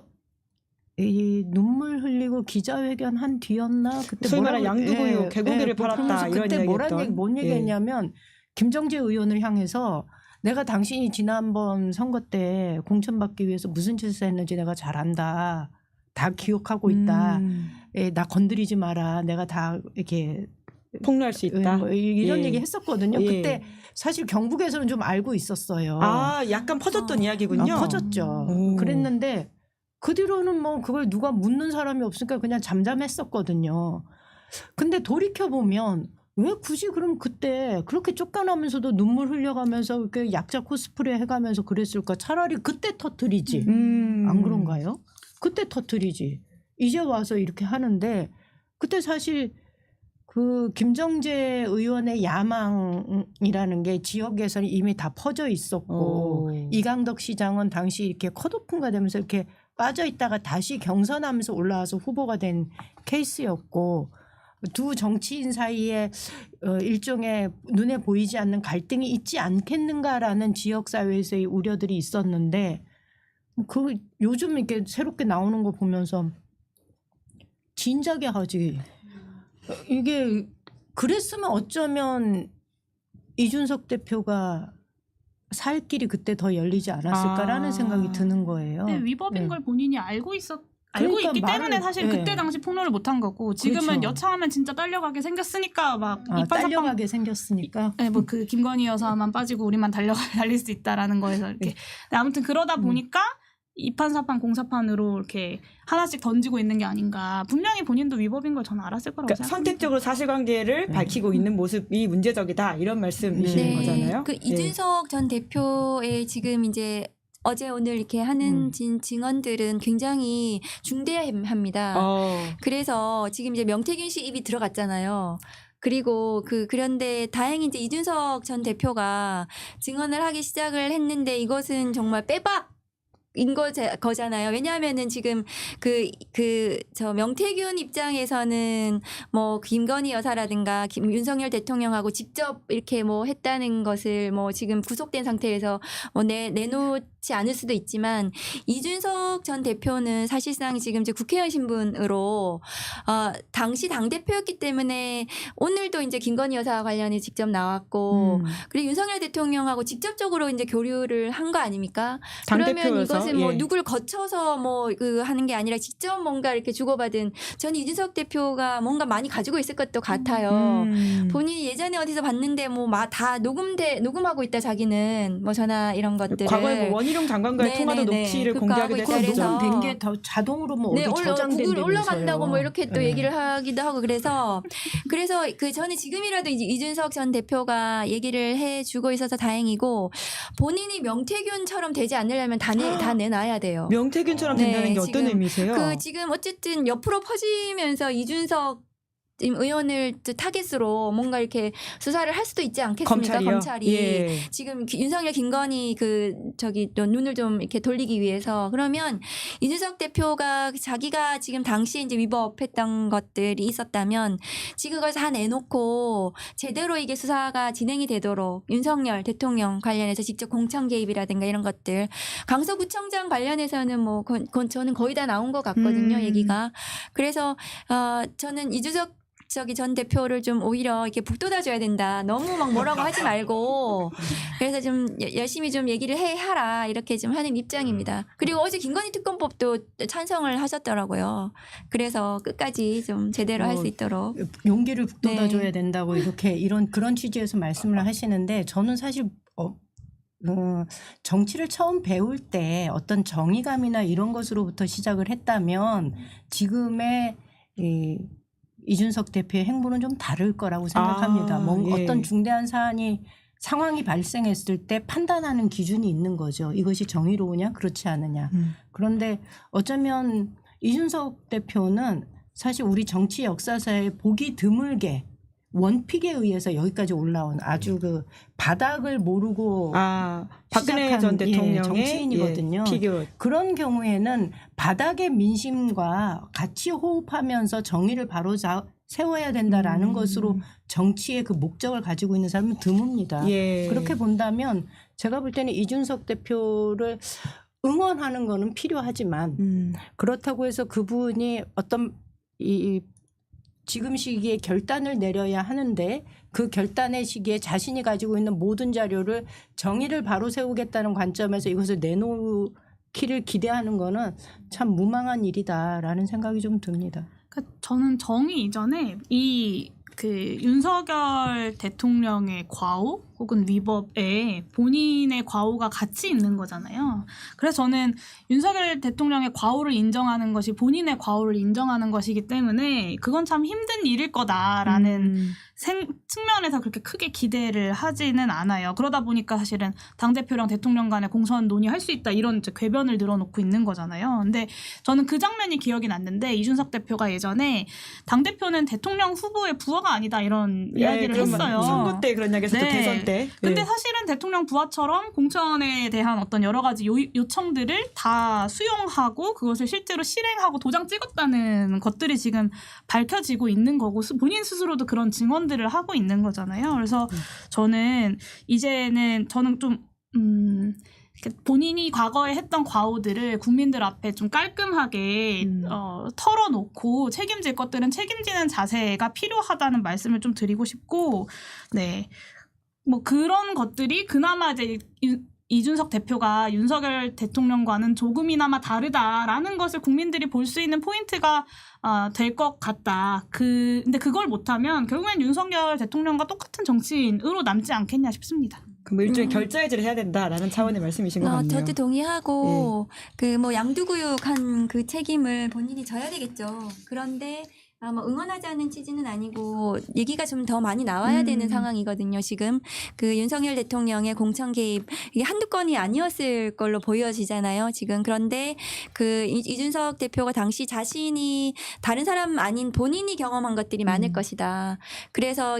이 눈물 흘리고 기자회견 한 뒤였나 그때 소위 말하는 양두구유 개고기를 팔았다 이런 그때 이야기했던. 뭔 얘기했냐면 김정재 의원을 향해서 내가 당신이 지난번 선거 때 공천받기 위해서 무슨 짓을 했는지 내가 잘 안다. 다 기억하고 있다. 나 건드리지 마라. 내가 다 이렇게 폭로할 수 있다. 뭐 이런 예. 얘기 했었거든요. 예. 그때 사실 경북에서는 좀 알고 있었어요. 약간 퍼졌던 이야기군요. 퍼졌죠. 오. 그랬는데 그 뒤로는 뭐 그걸 누가 묻는 사람이 없으니까 그냥 잠잠했었거든요. 근데 돌이켜보면 왜 굳이 그럼 그때 그렇게 쫓겨나면서도 눈물 흘려가면서 이렇게 약자 코스프레 해가면서 그랬을까? 차라리 그때 터뜨리지. 안 그런가요? 그때 터뜨리지. 이제 와서 이렇게 하는데 그때 사실 그 김정재 의원의 야망이라는 게 지역에서는 이미 다 퍼져 있었고 이강덕 시장은 당시 이렇게 컷오프가 되면서 이렇게 빠져 있다가 다시 경선하면서 올라와서 후보가 된 케이스였고 두 정치인 사이에 일종의 눈에 보이지 않는 갈등이 있지 않겠는가라는 지역 사회에서의 우려들이 있었는데 그 요즘 이렇게 새롭게 나오는 거 보면서 진작에 하지. 이게 그랬으면 어쩌면 이준석 대표가 살 길이 그때 더 열리지 않았을까라는 생각이 드는 거예요. 근데 위법인 네. 걸 본인이 알고 그러니까 있기 때문에 말을- 사실 네. 그때 당시 폭로를 못한 거고 지금은 그렇죠. 여차하면 진짜 딸려가게 생겼으니까 막 이판사판 딸려가게 생겼으니까. 네, 뭐 그 김건희 여사만 빠지고 우리만 달릴 수 있다라는 거에서 이렇게 네. 아무튼 그러다 보니까 이판사판 공사판으로 이렇게 하나씩 던지고 있는 게 아닌가. 분명히 본인도 위법인 걸 저는 알았을 거라고 그러니까 생각합니다. 선택적으로 사실관계를 밝히고 있는 모습이 문제적이다 이런 말씀이시는 네. 거잖아요. 그 이준석 전 대표의 지금 이제 어제 오늘 이렇게 하는 증언들은 굉장히 중대합니다. 그래서 지금 이제 명태균 씨 입이 들어갔잖아요. 그리고 그런데 다행히 이제 이준석 전 대표가 증언을 하기 시작을 했는데 이것은 정말 빼박인 거잖아요. 왜냐하면은 지금 저 명태균 입장에서는 뭐 김건희 여사라든가 윤석열 대통령하고 직접 이렇게 뭐 했다는 것을 뭐 지금 구속된 상태에서 뭐 내놓지 않을 수도 있지만 이준석 전 대표는 사실상 지금 이제 국회의원 신분으로 당시 당대표였기 때문에 오늘도 이제 김건희 여사 관련해 직접 나왔고 그리고 윤석열 대통령하고 직접적으로 이제 교류를 한 거 아닙니까? 그러면 당대표여서, 이것은 뭐 예. 누굴 거쳐서 뭐 하는 게 아니라 직접 뭔가 이렇게 주고받은 저는 이준석 대표가 뭔가 많이 가지고 있을 것도 같아요. 본인이 예전에 어디서 봤는데 뭐 다 녹음하고 있다 자기는 뭐 전화 이런 것들을 과거에 뭐 원희룡 장관과의 통화도 네네네. 녹취를 그거 공개하기도 하고 했었죠. 있다 그래서. 녹음된 게 더 자동으로 뭐 어디 저장된 구글 데 올라간다고 뭐 이렇게 또 네. 얘기를 하기도 하고 그래서 저는 지금이라도 이제 이준석 전 대표가 얘기를 해주고 있어서 다행이고 본인이 명태균처럼 되지 않으려면 다 내놔야 돼요. 명태균처럼 네, 된다는 게 어떤 지금 의미세요? 지금 어쨌든 옆으로 퍼지면서 이준석 의원을 타겟으로 뭔가 이렇게 수사를 할 수도 있지 않겠습니까? 검찰이요? 검찰이 예. 지금 윤석열, 김건희 눈을 좀 이렇게 돌리기 위해서 그러면 이준석 대표가 자기가 지금 당시에 이제 위법했던 것들이 있었다면 지금 그걸 다 내놓고 제대로 이게 수사가 진행이 되도록 윤석열 대통령 관련해서 직접 공천 개입이라든가 이런 것들 강서구청장 관련해서는 뭐 저는 거의 다 나온 것 같거든요. 얘기가. 그래서 저는 이준석 전 대표를 좀 오히려 이렇게 북돋아줘야 된다. 너무 막 뭐라고 하지 말고 그래서 좀 열심히 좀 얘기를 하라 이렇게 좀 하는 입장입니다. 그리고 어제 김건희 특검법도 찬성을 하셨더라고요. 그래서 끝까지 좀 제대로 할 수 있도록 용기를 북돋아줘야 네. 된다고 이렇게 그런 취지에서 말씀을 하시는데 저는 사실 정치를 처음 배울 때 어떤 정의감이나 이런 것으로부터 시작을 했다면 지금의 이준석 대표의 행보는 좀 다를 거라고 생각합니다. 예. 어떤 중대한 상황이 발생했을 때 판단하는 기준이 있는 거죠. 이것이 정의로우냐 그렇지 않느냐. 그런데 어쩌면 이준석 대표는 사실 우리 정치 역사사에 보기 드물게 원픽에 의해서 여기까지 올라온 아주 그 바닥을 모르고 박근혜 시작한, 전 대통령의 정치인이거든요. 피규어. 그런 경우에는 바닥의 민심과 같이 호흡하면서 정의를 바로 세워야 된다라는 것으로 정치의 그 목적을 가지고 있는 사람은 드뭅니다. 예. 그렇게 본다면 제가 볼 때는 이준석 대표를 응원하는 거는 필요하지만 그렇다고 해서 그분이 어떤 지금 시기에 결단을 내려야 하는데 그 결단의 시기에 자신이 가지고 있는 모든 자료를 정의를 바로 세우겠다는 관점에서 이것을 내놓기를 기대하는 거는 참 무망한 일이다라는 생각이 좀 듭니다. 그러니까 저는 정의 이전에 윤석열 대통령의 과오 혹은 위법에 본인의 과오가 같이 있는 거잖아요. 그래서 저는 윤석열 대통령의 과오를 인정하는 것이 본인의 과오를 인정하는 것이기 때문에 그건 참 힘든 일일 거다라는 측면에서 그렇게 크게 기대를 하지는 않아요. 그러다 보니까 사실은 당대표랑 대통령 간의 공천 논의할 수 있다 이런 이제 궤변을 늘어놓고 있는 거잖아요. 근데 저는 그 장면이 기억이 났는데 이준석 대표가 예전에 당대표는 대통령 후보의 부하가 아니다 이런 이야기를 했어요. 선거 때 그런 이야기 했었죠. 네. 대선 때. 근데 사실은 대통령 부하처럼 공천에 대한 어떤 여러 가지 요청들을 다 수용하고 그것을 실제로 실행하고 도장 찍었다는 것들이 지금 밝혀지고 있는 거고 본인 스스로도 그런 증언들을 하고 있는 거잖아요. 그래서 저는 좀 본인이 과거에 했던 과오들을 국민들 앞에 좀 깔끔하게 털어놓고 책임질 것들은 책임지는 자세가 필요하다는 말씀을 좀 드리고 싶고, 네. 뭐 그런 것들이 그나마 이제 이준석 대표가 윤석열 대통령과는 조금이나마 다르다라는 것을 국민들이 볼 수 있는 포인트가 될 것 같다. 근데 그걸 못하면 결국엔 윤석열 대통령과 똑같은 정치인으로 남지 않겠냐 싶습니다. 그럼 일종의 결자해지를 해야 된다라는 차원의 말씀이신 것 같네요. 저도 동의하고 양두구육한 그 책임을 본인이 져야 되겠죠. 그런데 응원하지 않는 취지는 아니고 얘기가 좀 더 많이 나와야 되는 상황이거든요. 지금 그 윤석열 대통령의 공천 개입 이게 한두 건이 아니었을 걸로 보여지잖아요. 지금 그런데 그 이준석 대표가 당시 자신이 다른 사람 아닌 본인이 경험한 것들이 많을 것이다. 그래서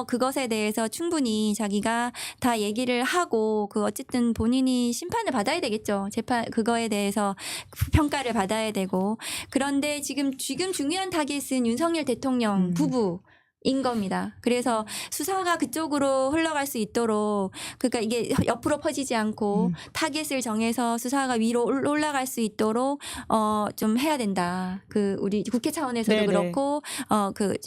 그것에 대해서 충분히 자기가 다 얘기를 하고 어쨌든 본인이 심판을 받아야 되겠죠. 그거에 대해서 평가를 받아야 되고 그런데 지금 중요한 타깃은 윤석열 대통령 부부인 겁니다. 그래서 수사가 그쪽으로 흘러갈 수 있도록 그러니까 이게 옆으로 퍼지지 않고 타겟을 정해서 수사가 위로 올라갈 수 있도록 좀 해야 된다. 우리 국회 차원에서도 네네. 그렇고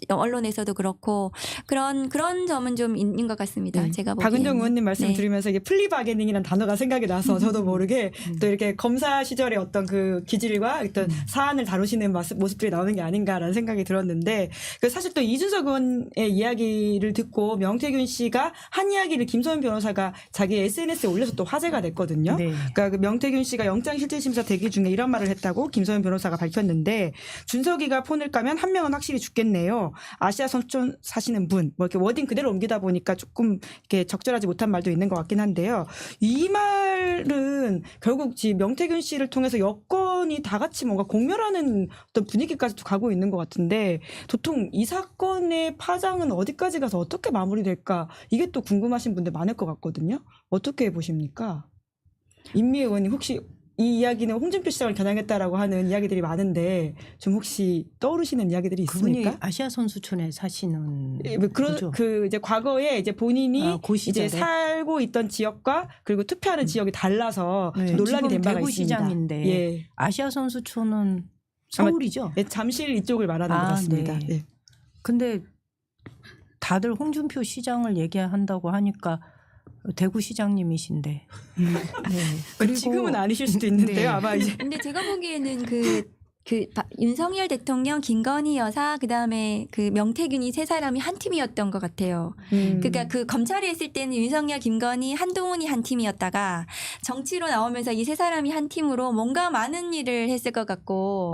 언론에서도 그렇고 그런 점은 좀 있는 것 같습니다. 제가 보기에는. 박은정 의원님 말씀 네. 들으면서 이게 플리바게닝이라는 단어가 생각이 나서 저도 모르게 또 이렇게 검사 시절의 어떤 그 기질과 어떤 사안을 다루시는 모습들이 나오는 게 아닌가라는 생각이 들었는데 사실 또 이준석 의원의 이야기를 듣고 명태균 씨가 한 이야기를 김소연 변호사가 자기 SNS에 올려서 또 화제가 됐거든요. 네. 그러니까 그 명태균 씨가 영장실질심사 대기 중에 이런 말을 했다고 김소연 변호사가 밝혔는데 준석이가 폰을 까면 한 명은 확실히 죽겠네요. 아시아 선촌 사시는 분 뭐 이렇게 워딩 그대로 옮기다 보니까 조금 이렇게 적절하지 못한 말도 있는 것 같긴 한데요. 이 말은 결국 명태균 씨를 통해서 여권 여권이 다 같이 뭔가 공멸하는 어떤 분위기까지도 가고 있는 것 같은데 도통 이 사건의 파장은 어디까지 가서 어떻게 마무리될까 이게 또 궁금하신 분들 많을 것 같거든요. 어떻게 보십니까? 임미 의원님 혹시 이 이야기는 홍준표 시장을 겨냥했다라고 하는 이야기들이 많은데 좀 혹시 떠오르시는 이야기들이 그분이 있습니까? 아시아 선수촌에 사시는 예, 뭐 그런 거죠? 그 이제 과거에 이제 본인이 그 시절에? 이제 살고 있던 지역과 그리고 투표하는 지역이 달라서 네, 좀 논란이 지금 된 바가 대구 있습니다. 시장인데 예. 아시아 선수촌은 서울이죠. 예, 잠실 이쪽을 말하는 것 같습니다. 네. 예. 근데 다들 홍준표 시장을 얘기한다고 하니까 대구 시장님이신데. 네. 그리고 지금은 아니실 수도 있는데요. 네. 아마 이제 근데 제가 보기에는 윤석열 대통령, 김건희 여사, 그다음에 그 명태균이 세 사람이 한 팀이었던 것 같아요. 그러니까 그 검찰에 있을 때는 윤석열, 김건희, 한동훈이 한 팀이었다가 정치로 나오면서 이 세 사람이 한 팀으로 뭔가 많은 일을 했을 것 같고.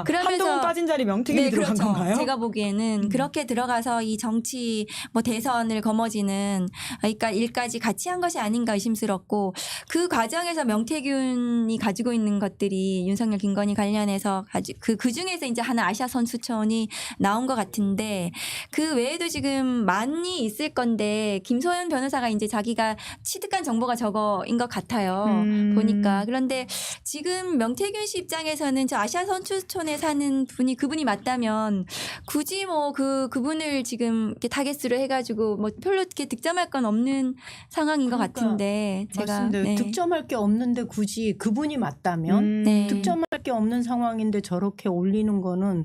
그러면서 한동훈 빠진 자리 명태균이 네, 들어간 그렇죠. 건가요? 제가 보기에는 그렇게 들어가서 이 정치 뭐 대선을 거머쥐는 그러니까 일까지 같이 한 것이 아닌가 의심스럽고 그 과정에서 명태균이 가지고 있는 것들이 윤석열, 김건희 관련해서 그 중에서 이제 하나 아시아 선수촌이 나온 것 같은데 그 외에도 지금 많이 있을 건데 김소연 변호사가 이제 자기가 취득한 정보가 저거인 것 같아요. 보니까. 그런데 지금 명태균 씨 입장에서는 저 아시아 선수촌에 사는 분이 그분이 맞다면 굳이 뭐 그분을 지금 이렇게 타겟으로 해가지고 뭐 별로 이렇게 득점할 건 없는 상황인 것 그러니까 같은데 제가 맞습니다. 득점할 게 없는데 굳이 그분이 맞다면 네. 득점할 게 없는 상황인데 저렇게 올리는 거는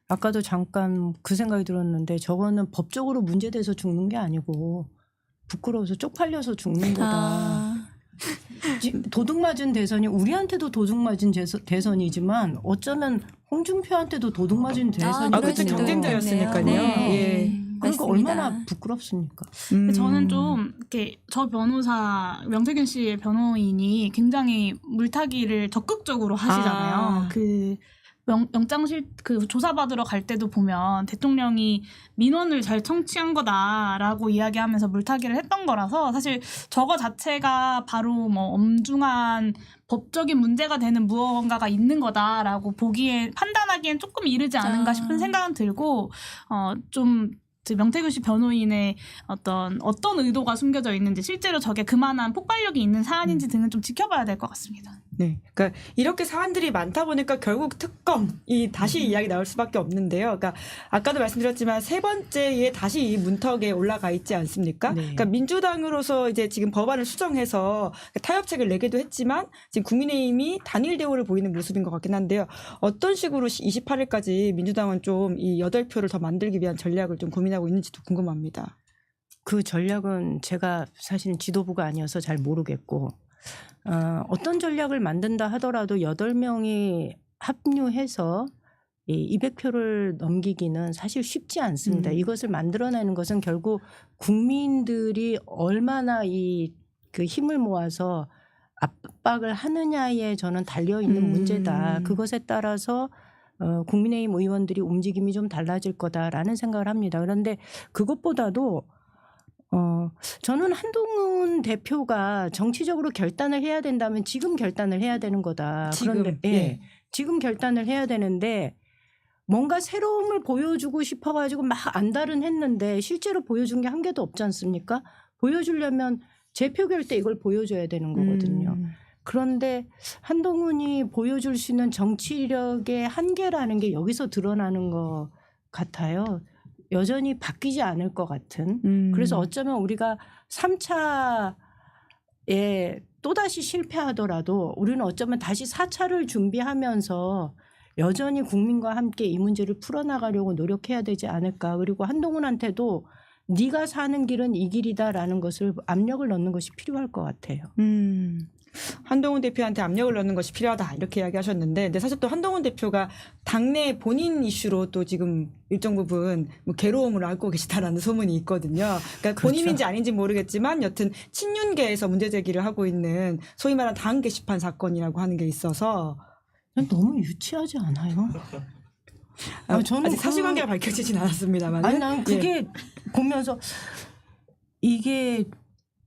아까도 잠깐 그 생각이 들었는데 저거는 법적으로 문제돼서 죽는 게 아니고 부끄러워서 쪽팔려서 죽는 거다. 도둑 맞은 대선이 우리한테도 도둑 맞은 대선이지만 어쩌면 홍준표한테도 도둑 맞은 대선이거든요. 그때 경쟁자였으니까요. 네. 예. 그러니까 맞습니다. 얼마나 부끄럽습니까? 저는 좀 이렇게 저 변호사 명태균 씨의 변호인이 굉장히 물타기를 적극적으로 하시잖아요. 그 영장실 그 조사받으러 갈 때도 보면 대통령이 민원을 잘 청취한 거다라고 이야기하면서 물타기를 했던 거라서 사실 저거 자체가 바로 뭐 엄중한 법적인 문제가 되는 무언가가 있는 거다라고 판단하기엔 조금 이르지 않은가 싶은 생각은 들고 좀 명태균 씨 변호인의 어떤 의도가 숨겨져 있는지 실제로 저게 그만한 폭발력이 있는 사안인지 등은 좀 지켜봐야 될 것 같습니다. 네, 그러니까 이렇게 사안들이 많다 보니까 결국 특검이 다시 이야기 나올 수밖에 없는데요. 그러니까 아까도 말씀드렸지만 세 번째에 다시 이 문턱에 올라가 있지 않습니까? 네. 그러니까 민주당으로서 이제 지금 법안을 수정해서 타협책을 내기도 했지만 지금 국민의힘이 단일 대우를 보이는 모습인 것 같긴 한데요. 어떤 식으로 28일까지 민주당은 좀 이 8표를 더 만들기 위한 전략을 좀 고민하고 있는지도 궁금합니다. 그 전략은 제가 사실은 지도부가 아니어서 잘 모르겠고 어떤 전략을 만든다 하더라도 8명이 합류해서 이 200표를 넘기기는 사실 쉽지 않습니다. 이것을 만들어내는 것은 결국 국민들이 얼마나 그 힘을 모아서 압박을 하느냐에 저는 달려있는 문제다. 그것에 따라서 국민의힘 의원들이 움직임이 좀 달라질 거다라는 생각을 합니다. 그런데 그것보다도 저는 한동훈 대표가 정치적으로 결단을 해야 된다면 지금 결단을 해야 되는 거다. 지금, 그런데 예. 지금 결단을 해야 되는데 뭔가 새로움을 보여주고 싶어가지고 막 안달은 했는데 실제로 보여준 게 한 개도 없지 않습니까? 보여주려면 재표결 때 이걸 보여줘야 되는 거거든요. 그런데 한동훈이 보여줄 수 있는 정치력의 한계라는 게 여기서 드러나는 것 같아요. 여전히 바뀌지 않을 것 같은. 그래서 어쩌면 우리가 3차에 또다시 실패하더라도 우리는 어쩌면 다시 4차를 준비하면서 여전히 국민과 함께 이 문제를 풀어나가려고 노력해야 되지 않을까. 그리고 한동훈한테도 네가 사는 길은 이 길이다라는 것을 압력을 넣는 것이 필요할 것 같아요. 한동훈 대표한테 압력을 넣는 것이 필요하다 이렇게 이야기하셨는데 근데 사실 또 한동훈 대표가 당내 본인 이슈로 또 지금 일정 부분 뭐 괴로움을 앓고 계시다라는 소문이 있거든요. 그러니까 그렇죠. 본인인지 아닌지 모르겠지만 여튼 친윤계에서 문제 제기를 하고 있는 소위 말하는 당 게시판 사건이라고 하는 게 있어서 너무 유치하지 않아요? 저는 아직 사실관계가 밝혀지진 않았습니다만 아니 난 그게 보면서 이게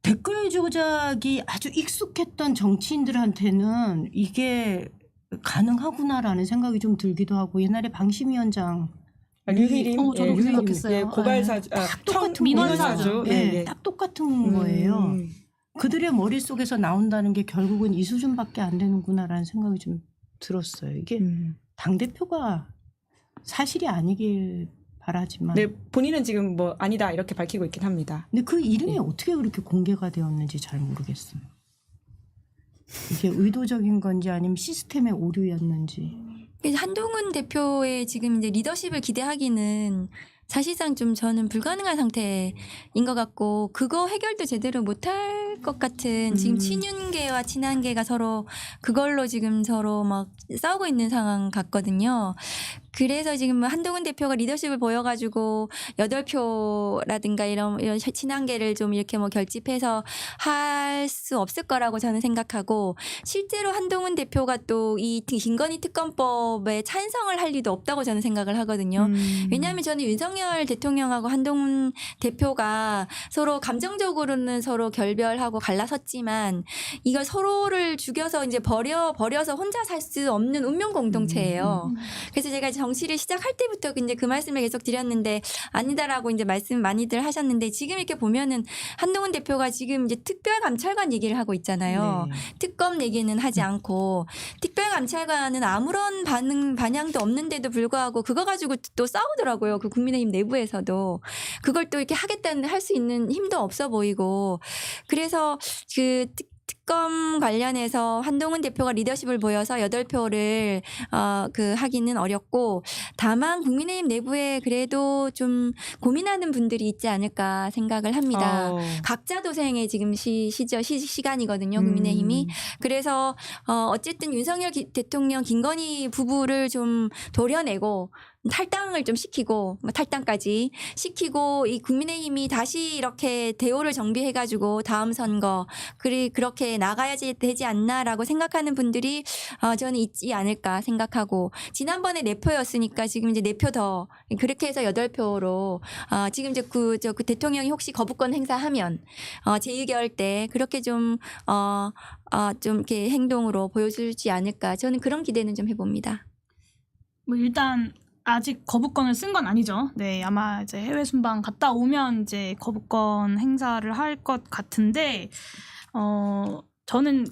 댓글 조작이 아주 익숙했던 정치인들한테는 이게 가능하구나라는 생각이 좀 들기도 하고 옛날에 방심위원장 류희림, 저도 그 생각했어요. 예, 고발사주, 똑같은 민원사주. 네, 딱 똑같은 거예요. 음. 그들의 머릿속에서 나온다는 게 결국은 이 수준밖에 안 되는구나라는 생각이 좀 들었어요. 이게 당대표가 사실이 아니길 바라지만 네, 본인은 지금 뭐 아니다 이렇게 밝히고 있긴 합니다. 근데 그 이름이 네. 어떻게 그렇게 공개가 되었는지 잘 모르겠어요. 이게 의도적인 건지 아니면 시스템의 오류였는지. 한동훈 대표의 지금 이제 리더십을 기대하기는 사실상 좀 저는 불가능한 상태인 것 같고 그거 해결도 제대로 못할 것 같은 지금 친윤계와 친한계가 서로 그걸로 지금 서로 막 싸우고 있는 상황 같거든요. 그래서 지금 한동훈 대표가 리더십을 보여가지고 8표라든가 이런 친한계를 좀 이렇게 뭐 결집해서 할 수 없을 거라고 저는 생각하고 실제로 한동훈 대표가 또 이 김건희 특검법에 찬성을 할 리도 없다고 저는 생각을 하거든요. 왜냐하면 저는 윤석열 대통령하고 한동훈 대표가 서로 감정적으로는 서로 결별하고 갈라섰지만 이걸 서로를 죽여서 이제 버려서 혼자 살 수 없는 운명 공동체예요. 그래서 제가 정치를 시작할 때부터 이제 그 말씀을 계속 드렸는데 아니다라고 이제 말씀 많이들 하셨는데 지금 이렇게 보면은 한동훈 대표가 지금 이제 특별감찰관 얘기를 하고 있잖아요. 네. 특검 얘기는 하지 않고 특별감찰관은 아무런 반향도 없는데도 불구하고 그거 가지고 또 싸우더라고요. 그 국민의힘 내부에서도 그걸 또 이렇게 하겠다는 할 수 있는 힘도 없어 보이고 그래서 그 특검 관련해서 한동훈 대표가 리더십을 보여서 8표를 하기는 어렵고 다만 국민의힘 내부에 그래도 좀 고민하는 분들이 있지 않을까 생각을 합니다. 각자 도생의 지금 시간이거든요. 국민의힘이. 그래서 어쨌든 윤석열 대통령 김건희 부부를 좀 도려내고 탈당을 좀 시키고 탈당까지 시키고 이 국민의힘이 다시 이렇게 대오를 정비해가지고 다음 선거 그렇게 나가야지 되지 않나라고 생각하는 분들이 저는 있지 않을까 생각하고 지난번에 4표였으니까 지금 이제 4표 더 그렇게 해서 8표로 지금 이제 그 대통령이 혹시 거부권 행사하면 제2결 때 그렇게 좀 이렇게 행동으로 보여주지 않을까 저는 그런 기대는 좀 해봅니다. 뭐 일단 아직 거부권을 쓴 건 아니죠. 네, 아마 이제 해외 순방 갔다 오면 이제 거부권 행사를 할 것 같은데, 저는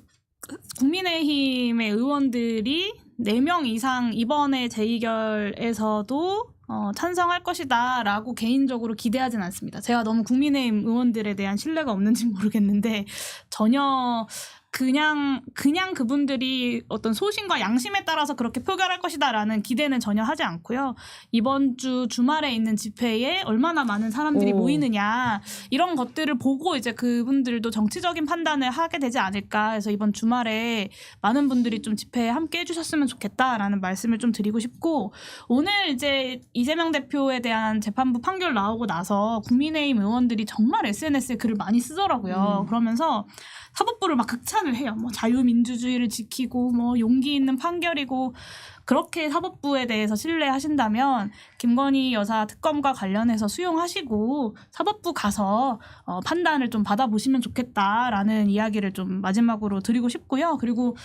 국민의힘의 의원들이 4명 이상 이번에 제2결에서도 찬성할 것이다라고 개인적으로 기대하진 않습니다. 제가 너무 국민의힘 의원들에 대한 신뢰가 없는지 모르겠는데 전혀 그냥 그분들이 어떤 소신과 양심에 따라서 그렇게 표결할 것이다라는 기대는 전혀 하지 않고요. 이번 주 주말에 있는 집회에 얼마나 많은 사람들이 모이느냐 이런 것들을 보고 이제 그분들도 정치적인 판단을 하게 되지 않을까 해서 이번 주말에 많은 분들이 좀 집회에 함께 해주셨으면 좋겠다라는 말씀을 좀 드리고 싶고 오늘 이제 이재명 대표에 대한 재판부 판결 나오고 나서 국민의힘 의원들이 정말 SNS에 글을 많이 쓰더라고요. 그러면서 사법부를 막 극찬을 해요. 뭐 자유민주주의를 지키고 뭐 용기 있는 판결이고 그렇게 사법부에 대해서 신뢰하신다면 김건희 여사 특검과 관련해서 수용하시고 사법부 가서 판단을 좀 받아보시면 좋겠다라는 이야기를 좀 마지막으로 드리고 싶고요. 그리고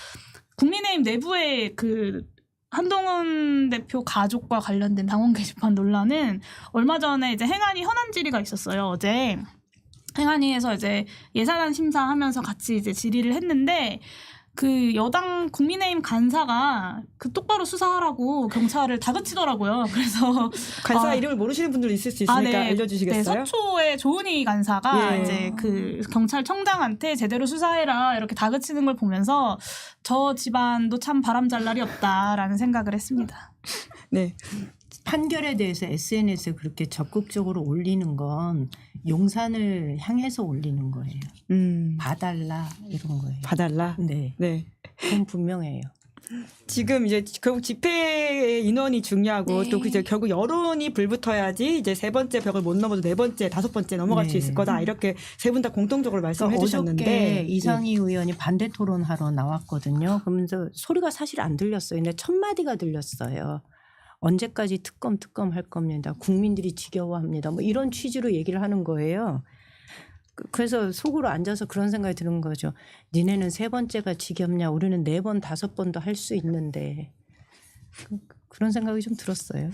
국민의힘 내부의 그 한동훈 대표 가족과 관련된 당원 게시판 논란은 얼마 전에 이제 행안위 현안 질의가 있었어요. 어제. 행안위에서 이제 예산안 심사하면서 같이 이제 질의를 했는데 그 여당 국민의힘 간사가 그 똑바로 수사하라고 경찰을 다그치더라고요. 그래서 간사 이름을 모르시는 분들도 있을 수 있으니까 알려주시겠어요? 네, 서초의 조은희 간사가 예. 이제 그 경찰청장한테 제대로 수사해라 이렇게 다그치는 걸 보면서 저 집안도 참 바람잘 날이 없다라는 생각을 했습니다. 네. 판결에 대해서 SNS에 그렇게 적극적으로 올리는 건 용산을 향해서 올리는 거예요. 봐달라 이런 거예요. 봐달라. 네, 네. 그건 분명해요. 지금 이제 결국 집회 인원이 중요하고 네. 또 이제 결국 여론이 불붙어야지 이제 3번째 벽을 못 넘어도 4번째, 5번째 넘어갈 수 네. 있을 거다. 이렇게 3분 다 공통적으로 말씀해 주셨는데 어저께 이상희 의원이 반대 토론하러 나왔거든요. 그러면서 소리가 사실 안 들렸어요. 근데 첫 마디가 들렸어요. 언제까지 특검 할 겁니다. 국민들이 지겨워합니다. 뭐 이런 취지로 얘기를 하는 거예요. 그래서 속으로 앉아서 그런 생각이 드는 거죠. 니네는 3번째가 지겹냐? 우리는 4번, 5번도 할 수 있는데. 그런 생각이 좀 들었어요.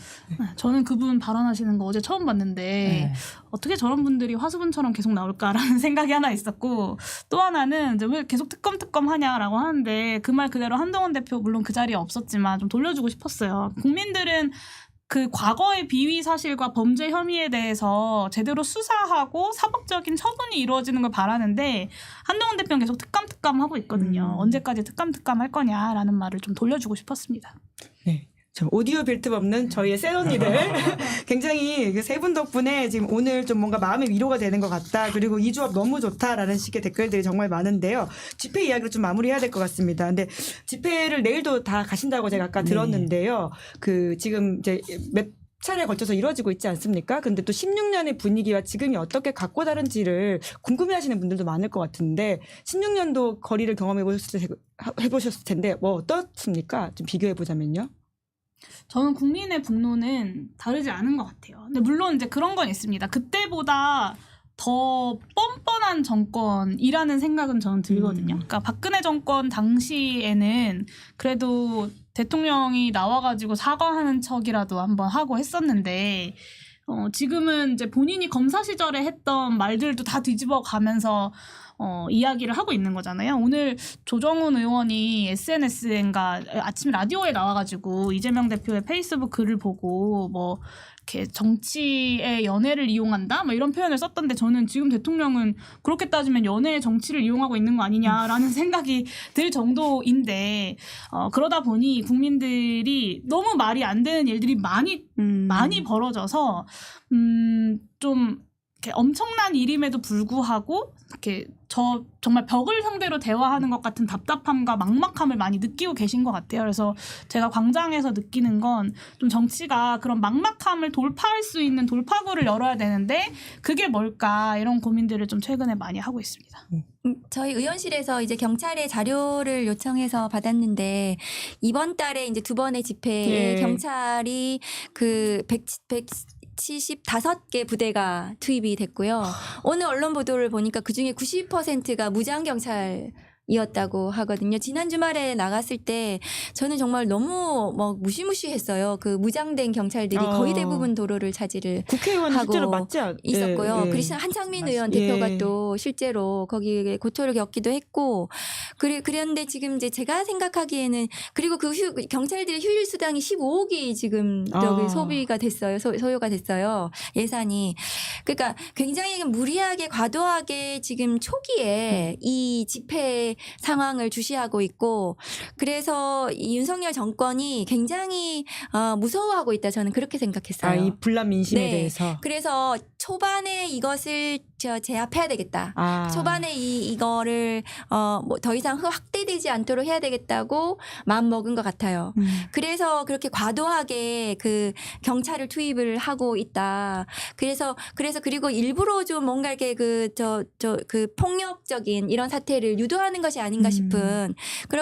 저는 그분 발언하시는 거 어제 처음 봤는데 네. 어떻게 저런 분들이 화수분처럼 계속 나올까라는 생각이 하나 있었고, 또 하나는 이제 왜 계속 특검 하냐라고 하는데 그 말 그대로 한동훈 대표 물론 그 자리에 없었지만 좀 돌려주고 싶었어요. 국민들은 그 과거의 비위 사실과 범죄 혐의에 대해서 제대로 수사하고 사법적인 처분이 이루어지는 걸 바라는데 한동훈 대표는 계속 특감 하고 있거든요. 언제까지 특감 할 거냐라는 말을 좀 돌려주고 싶었습니다. 네. 오디오 빌트 없는 저희의 새 언니들 굉장히 그 세 분 덕분에 지금 오늘 좀 뭔가 마음의 위로가 되는 것 같다. 그리고 이 조합 너무 좋다라는 식의 댓글들이 정말 많은데요. 집회 이야기를 좀 마무리해야 될 것 같습니다. 근데 집회를 내일도 다 가신다고 제가 아까 들었는데요. 그 지금 이제 몇 차례에 걸쳐서 이루어지고 있지 않습니까? 근데 또 16년의 분위기와 지금이 어떻게 갖고 다른지를 궁금해하시는 분들도 많을 것 같은데 16년도 거리를 해보셨을 텐데 뭐 어떻습니까? 좀 비교해 보자면요. 저는 국민의 분노는 다르지 않은 것 같아요. 근데 물론 이제 그런 건 있습니다. 그때보다 더 뻔뻔한 정권이라는 생각은 저는 들거든요. 그러니까 박근혜 정권 당시에는 그래도 대통령이 나와가지고 사과하는 척이라도 한번 하고 했었는데, 지금은 이제 본인이 검사 시절에 했던 말들도 다 뒤집어 가면서 이야기를 하고 있는 거잖아요. 오늘 조정훈 의원이 SNS인가 아침 라디오에 나와가지고 이재명 대표의 페이스북 글을 보고 뭐 이렇게 정치의 연애를 이용한다? 뭐 이런 표현을 썼던데, 저는 지금 대통령은 그렇게 따지면 연애의 정치를 이용하고 있는 거 아니냐라는 생각이 들 정도인데, 그러다 보니 국민들이 너무 말이 안 되는 일들이 많이 벌어져서 좀 이렇게 엄청난 일임에도 불구하고 이렇게 정말 벽을 상대로 대화하는 것 같은 답답함과 막막함을 많이 느끼고 계신 것 같아요. 그래서 제가 광장에서 느끼는 건 좀 정치가 그런 막막함을 돌파할 수 있는 돌파구를 열어야 되는데 그게 뭘까, 이런 고민들을 좀 최근에 많이 하고 있습니다. 저희 의원실에서 이제 경찰에 자료를 요청해서 받았는데 이번 달에 이제 2번의 집회에 예. 경찰이 그 175개 부대가 투입이 됐고요. 오늘 언론 보도를 보니까 그중에 90%가 무장 경찰이었다고 하거든요. 지난 주말에 나갔을 때 저는 정말 너무 막 무시무시했어요. 그 무장된 경찰들이 거의 대부분 도로를 차지를 국회의원 하고 실제로 맞지 않? 있었고요. 예. 그리고 한창민 의원 대표가 또 실제로 거기에 고초를 겪기도 했고, 그런데 지금 이제 제가 생각하기에는, 그리고 그 경찰들의 휴일 수당이 15억이 지금 저기 소비가 됐어요. 소요가 됐어요. 예산이. 그러니까 굉장히 무리하게 과도하게 지금 초기에 이 집회 상황을 주시하고 있고, 그래서 이 윤석열 정권이 굉장히 무서워하고 있다, 저는 그렇게 생각했어요. 이 불난 민심에 네. 대해서. 그래서 초반에 이것을 제압해야 되겠다. 초반에 이거를 뭐 더 이상 확대되지 않도록 해야 되겠다고 마음 먹은 것 같아요. 그래서 그렇게 과도하게 그 경찰을 투입을 하고 있다. 그래서 그리고 일부러 좀 뭔가 이렇게 그 폭력적인 이런 사태를 유도하는 것이 아닌가 싶은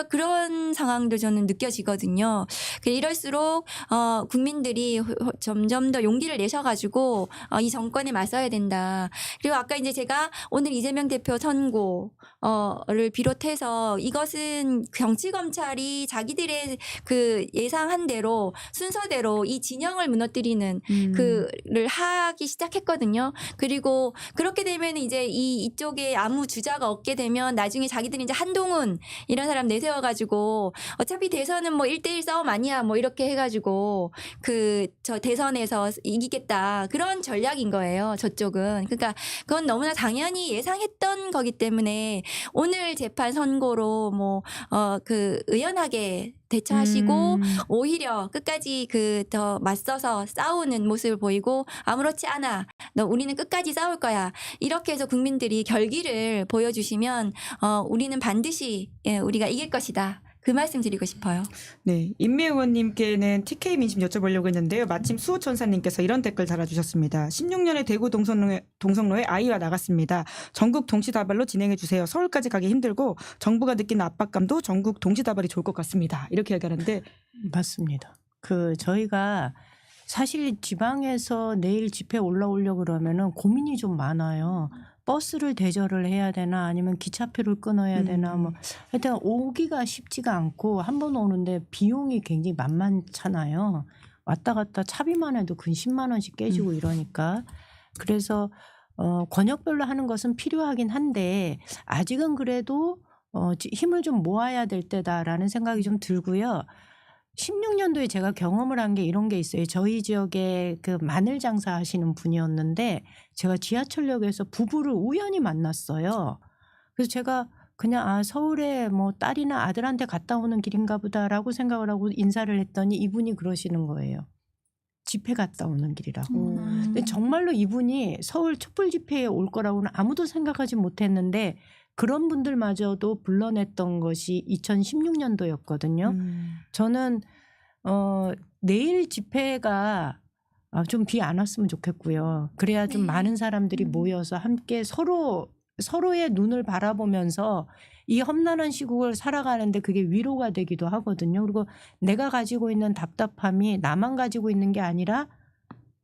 그런 상황도 저는 느껴지거든요. 이럴수록 국민들이 점점 더 용기를 내셔가지고 이 정권에 맞서야 된다. 그리고 아까 이제 제가 오늘 이재명 대표 선고를 비롯해서 이것은 정치검찰이 자기들의 그 예상한 대로 순서대로 이 진영을 무너뜨리는 그를 하기 시작했거든요. 그리고 그렇게 되면 이제 이쪽에 아무 주자가 없게 되면 나중에 자기들이 이제 한동훈 이런 사람 내세워가지고 어차피 대선은 뭐 1대1 싸움 아니야 뭐 이렇게 해가지고 저 대선에서 이기겠다, 그런 전략인 거예요. 저쪽은. 그러니까 그건 너무나 당연히 예상했던 거기 때문에 오늘 재판 선고로 그 의연하게 대처하시고 오히려 끝까지 더 맞서서 싸우는 모습을 보이고, 아무렇지 않아, 우리는 끝까지 싸울 거야, 이렇게 해서 국민들이 결기를 보여주시면 우리는 반드시 우리가 이길 것이다, 그 말씀 드리고 싶어요. 네, 임미 의원님께는 TK 민심 여쭤보려고 했는데요. 마침 수호천사님께서 이런 댓글 달아주셨습니다. 16년에 대구 동성로에 아이와 나갔습니다. 전국 동시다발로 진행해 주세요. 서울까지 가기 힘들고 정부가 느끼는 압박감도 전국 동시다발이 좋을 것 같습니다. 이렇게 얘기하는데. 맞습니다. 저희가 사실 지방에서 내일 집회 올라오려고 그러면은 고민이 좀 많아요. 버스를 대절을 해야 되나 아니면 기차표를 끊어야 되나 뭐 하여튼 오기가 쉽지가 않고 한 번 오는데 비용이 굉장히 만만찮아요. 왔다 갔다 차비만 해도 근 10만 원씩 깨지고 이러니까 그래서 권역별로 하는 것은 필요하긴 한데 아직은 그래도 힘을 좀 모아야 될 때다라는 생각이 좀 들고요. 16년도에 제가 경험을 한 게 이런 게 있어요. 저희 지역에 그 마늘 장사하시는 분이었는데 제가 지하철역에서 부부를 우연히 만났어요. 그래서 제가 그냥 서울에 뭐 딸이나 아들한테 갔다 오는 길인가 보다라고 생각을 하고 인사를 했더니 이분이 그러시는 거예요. 집회 갔다 오는 길이라고. 근데 정말로 이분이 서울 촛불 집회에 올 거라고는 아무도 생각하지 못했는데 그런 분들마저도 불러냈던 것이 2016년도였거든요. 저는 내일 집회가 좀 비 안 왔으면 좋겠고요. 그래야 좀 많은 사람들이 모여서 함께 서로의 눈을 바라보면서 이 험난한 시국을 살아가는데 그게 위로가 되기도 하거든요. 그리고 내가 가지고 있는 답답함이 나만 가지고 있는 게 아니라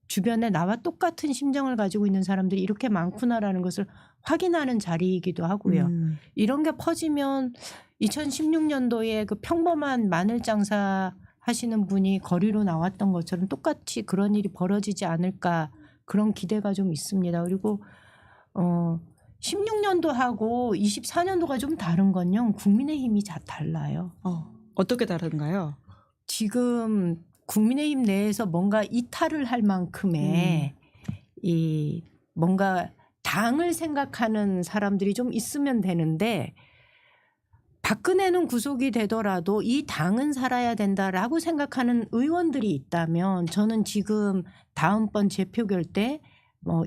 주변에 나와 똑같은 심정을 가지고 있는 사람들이 이렇게 많구나라는 것을 확인하는 자리이기도 하고요. 이런 게 퍼지면 2016년도에 그 평범한 마늘 장사 하시는 분이 거리로 나왔던 것처럼 똑같이 그런 일이 벌어지지 않을까 그런 기대가 좀 있습니다. 그리고 16년도하고 24년도가 좀 다른 건요. 국민의힘이 달라요. 어떻게 다른가요? 지금 국민의힘 내에서 뭔가 이탈을 할 만큼의 이 뭔가 당을 생각하는 사람들이 좀 있으면 되는데 박근혜는 구속이 되더라도 이 당은 살아야 된다라고 생각하는 의원들이 있다면 저는 지금 다음번 재표결 때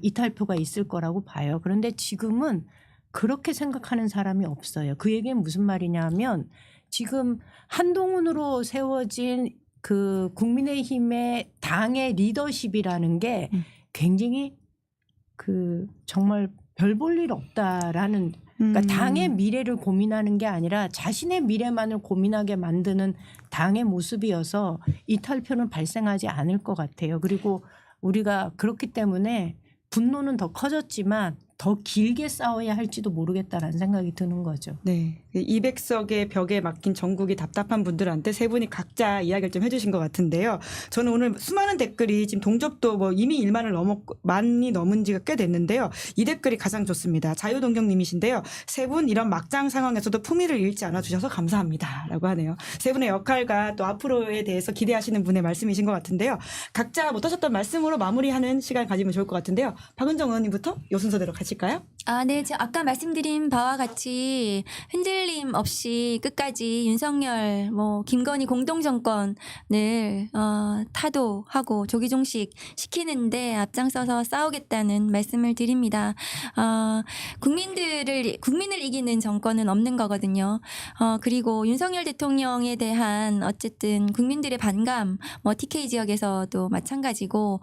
이탈표가 있을 거라고 봐요. 그런데 지금은 그렇게 생각하는 사람이 없어요. 그 얘기는 무슨 말이냐면 지금 한동훈으로 세워진 그 국민의힘의 당의 리더십이라는 게 굉장히 그 정말 별 볼 일 없다라는 그러니까 당의 미래를 고민하는 게 아니라 자신의 미래만을 고민하게 만드는 당의 모습이어서 이탈표는 발생하지 않을 것 같아요. 그리고 우리가 그렇기 때문에 분노는 더 커졌지만 더 길게 싸워야 할지도 모르겠다라는 생각이 드는 거죠. 네. 200석의 벽에 막힌 전국이 답답한 분들한테 세 분이 각자 이야기를 좀 해주신 것 같은데요. 저는 오늘 수많은 댓글이 지금 동접도 뭐 이미 1만이 넘은 지가 꽤 됐는데요. 이 댓글이 가장 좋습니다. 자유동경님이신데요. 세 분 이런 막장 상황에서도 품위를 잃지 않아 주셔서 감사합니다. 라고 하네요. 세 분의 역할과 또 앞으로에 대해서 기대하시는 분의 말씀이신 것 같은데요. 각자 못하셨던 말씀으로 마무리하는 시간 가지면 좋을 것 같은데요. 박은정 의원님부터 요 순서대로 가실까요? 네. 제가 아까 말씀드린 바와 같이 흔들림 없이 끝까지 윤석열, 김건희 공동정권을 타도하고 조기종식 시키는데 앞장서서 싸우겠다는 말씀을 드립니다. 국민을 이기는 정권은 없는 거거든요. 그리고 윤석열 대통령에 대한 어쨌든 국민들의 반감, TK 지역에서도 마찬가지고,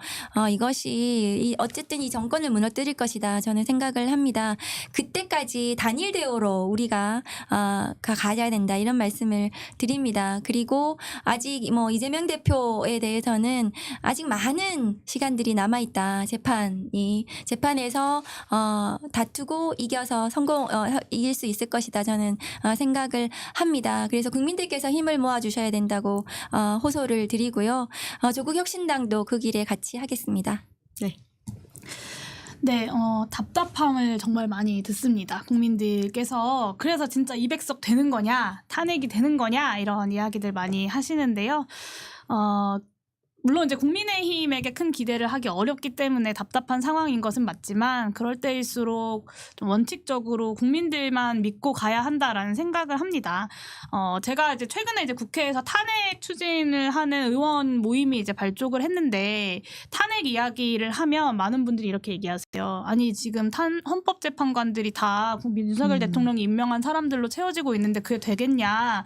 이것이 어쨌든 이 정권을 무너뜨릴 것이다. 저는 생각을 합니다. 그때까지 단일 대우로 우리가 가야 된다 이런 말씀을 드립니다. 그리고 아직 이재명 대표에 대해서는 아직 많은 시간들이 남아 있다. 재판에서 다투고 이겨서 이길 수 있을 것이다. 저는 생각을 합니다. 그래서 국민들께서 힘을 모아 주셔야 된다고 호소를 드리고요. 조국혁신당도 그 길에 같이 하겠습니다. 네. 네, 답답함을 정말 많이 듣습니다. 국민들께서 그래서 진짜 200석 되는 거냐, 탄핵이 되는 거냐 이런 이야기들 많이 하시는데요. 물론 이제 국민의힘에게 큰 기대를 하기 어렵기 때문에 답답한 상황인 것은 맞지만 그럴 때일수록 좀 원칙적으로 국민들만 믿고 가야 한다라는 생각을 합니다. 제가 이제 최근에 이제 국회에서 탄핵 추진을 하는 의원 모임이 이제 발족을 했는데 탄핵 이야기를 하면 많은 분들이 이렇게 얘기하세요. 아니 지금 헌법재판관들이 다 윤석열 대통령이 임명한 사람들로 채워지고 있는데 그게 되겠냐.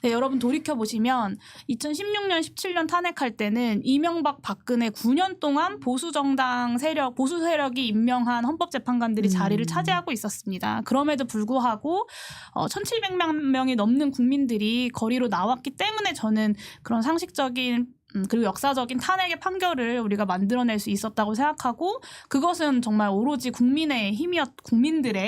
네, 여러분 돌이켜보시면 2016년, 17년 탄핵할 때는 이명박, 박근혜 9년 동안 보수 세력이 임명한 헌법재판관들이 자리를 차지하고 있었습니다. 그럼에도 불구하고 1,700만 명이 넘는 국민들이 거리로 나왔기 때문에 저는 그런 상식적인 그리고 역사적인 탄핵의 판결을 우리가 만들어낼 수 있었다고 생각하고 그것은 정말 오로지 국민들의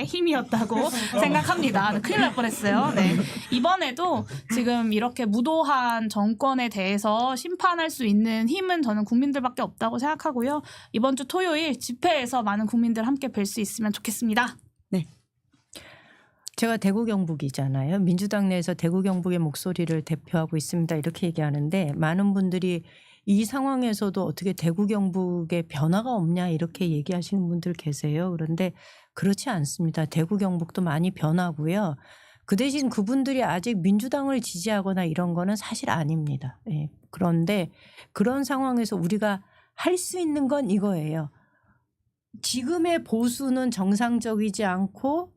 힘이었다고 생각합니다. 큰일 날 뻔했어요. 네. 이번에도 지금 이렇게 무도한 정권에 대해서 심판할 수 있는 힘은 저는 국민들밖에 없다고 생각하고요. 이번 주 토요일 집회에서 많은 국민들 함께 뵐 수 있으면 좋겠습니다. 제가 대구 경북이잖아요. 민주당 내에서 대구 경북의 목소리를 대표하고 있습니다. 이렇게 얘기하는데 많은 분들이 이 상황에서도 어떻게 대구 경북에 변화가 없냐 이렇게 얘기하시는 분들 계세요. 그런데 그렇지 않습니다. 대구 경북도 많이 변하고요. 그 대신 그분들이 아직 민주당을 지지하거나 이런 거는 사실 아닙니다. 예. 그런데 그런 상황에서 우리가 할 수 있는 건 이거예요. 지금의 보수는 정상적이지 않고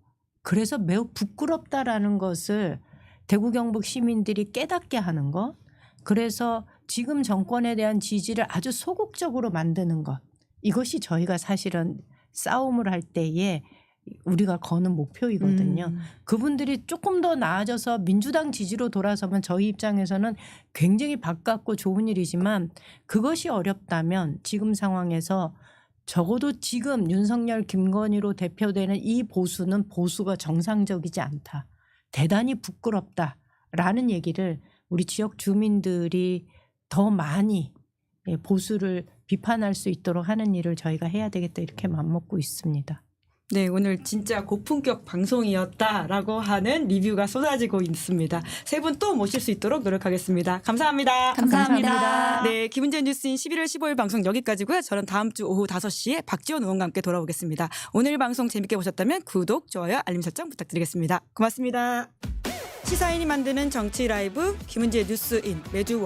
그래서 매우 부끄럽다라는 것을 대구 경북 시민들이 깨닫게 하는 것. 그래서 지금 정권에 대한 지지를 아주 소극적으로 만드는 것. 이것이 저희가 사실은 싸움을 할 때에 우리가 거는 목표이거든요. 그분들이 조금 더 나아져서 민주당 지지로 돌아서면 저희 입장에서는 굉장히 반갑고 좋은 일이지만 그것이 어렵다면 지금 상황에서 적어도 지금 윤석열 김건희로 대표되는 이 보수는 보수가 정상적이지 않다. 대단히 부끄럽다라는 얘기를 우리 지역 주민들이 더 많이 보수를 비판할 수 있도록 하는 일을 저희가 해야 되겠다 이렇게 맘먹고 있습니다. 네, 오늘 진짜 고품격 방송이었다라고 하는 리뷰가 쏟아지고 있습니다. 세 분 또 모실 수 있도록 노력하겠습니다. 감사합니다. 감사합니다. 네, 김은재 뉴스인 11월 15일 방송 여기까지고요. 저는 다음 주 오후 5시에 박지원 의원과 함께 돌아오겠습니다. 오늘 방송 재밌게 보셨다면 구독, 좋아요, 알림 설정 부탁드리겠습니다. 고맙습니다. 시사인이 만드는 정치 라이브 김은재 뉴스인 매주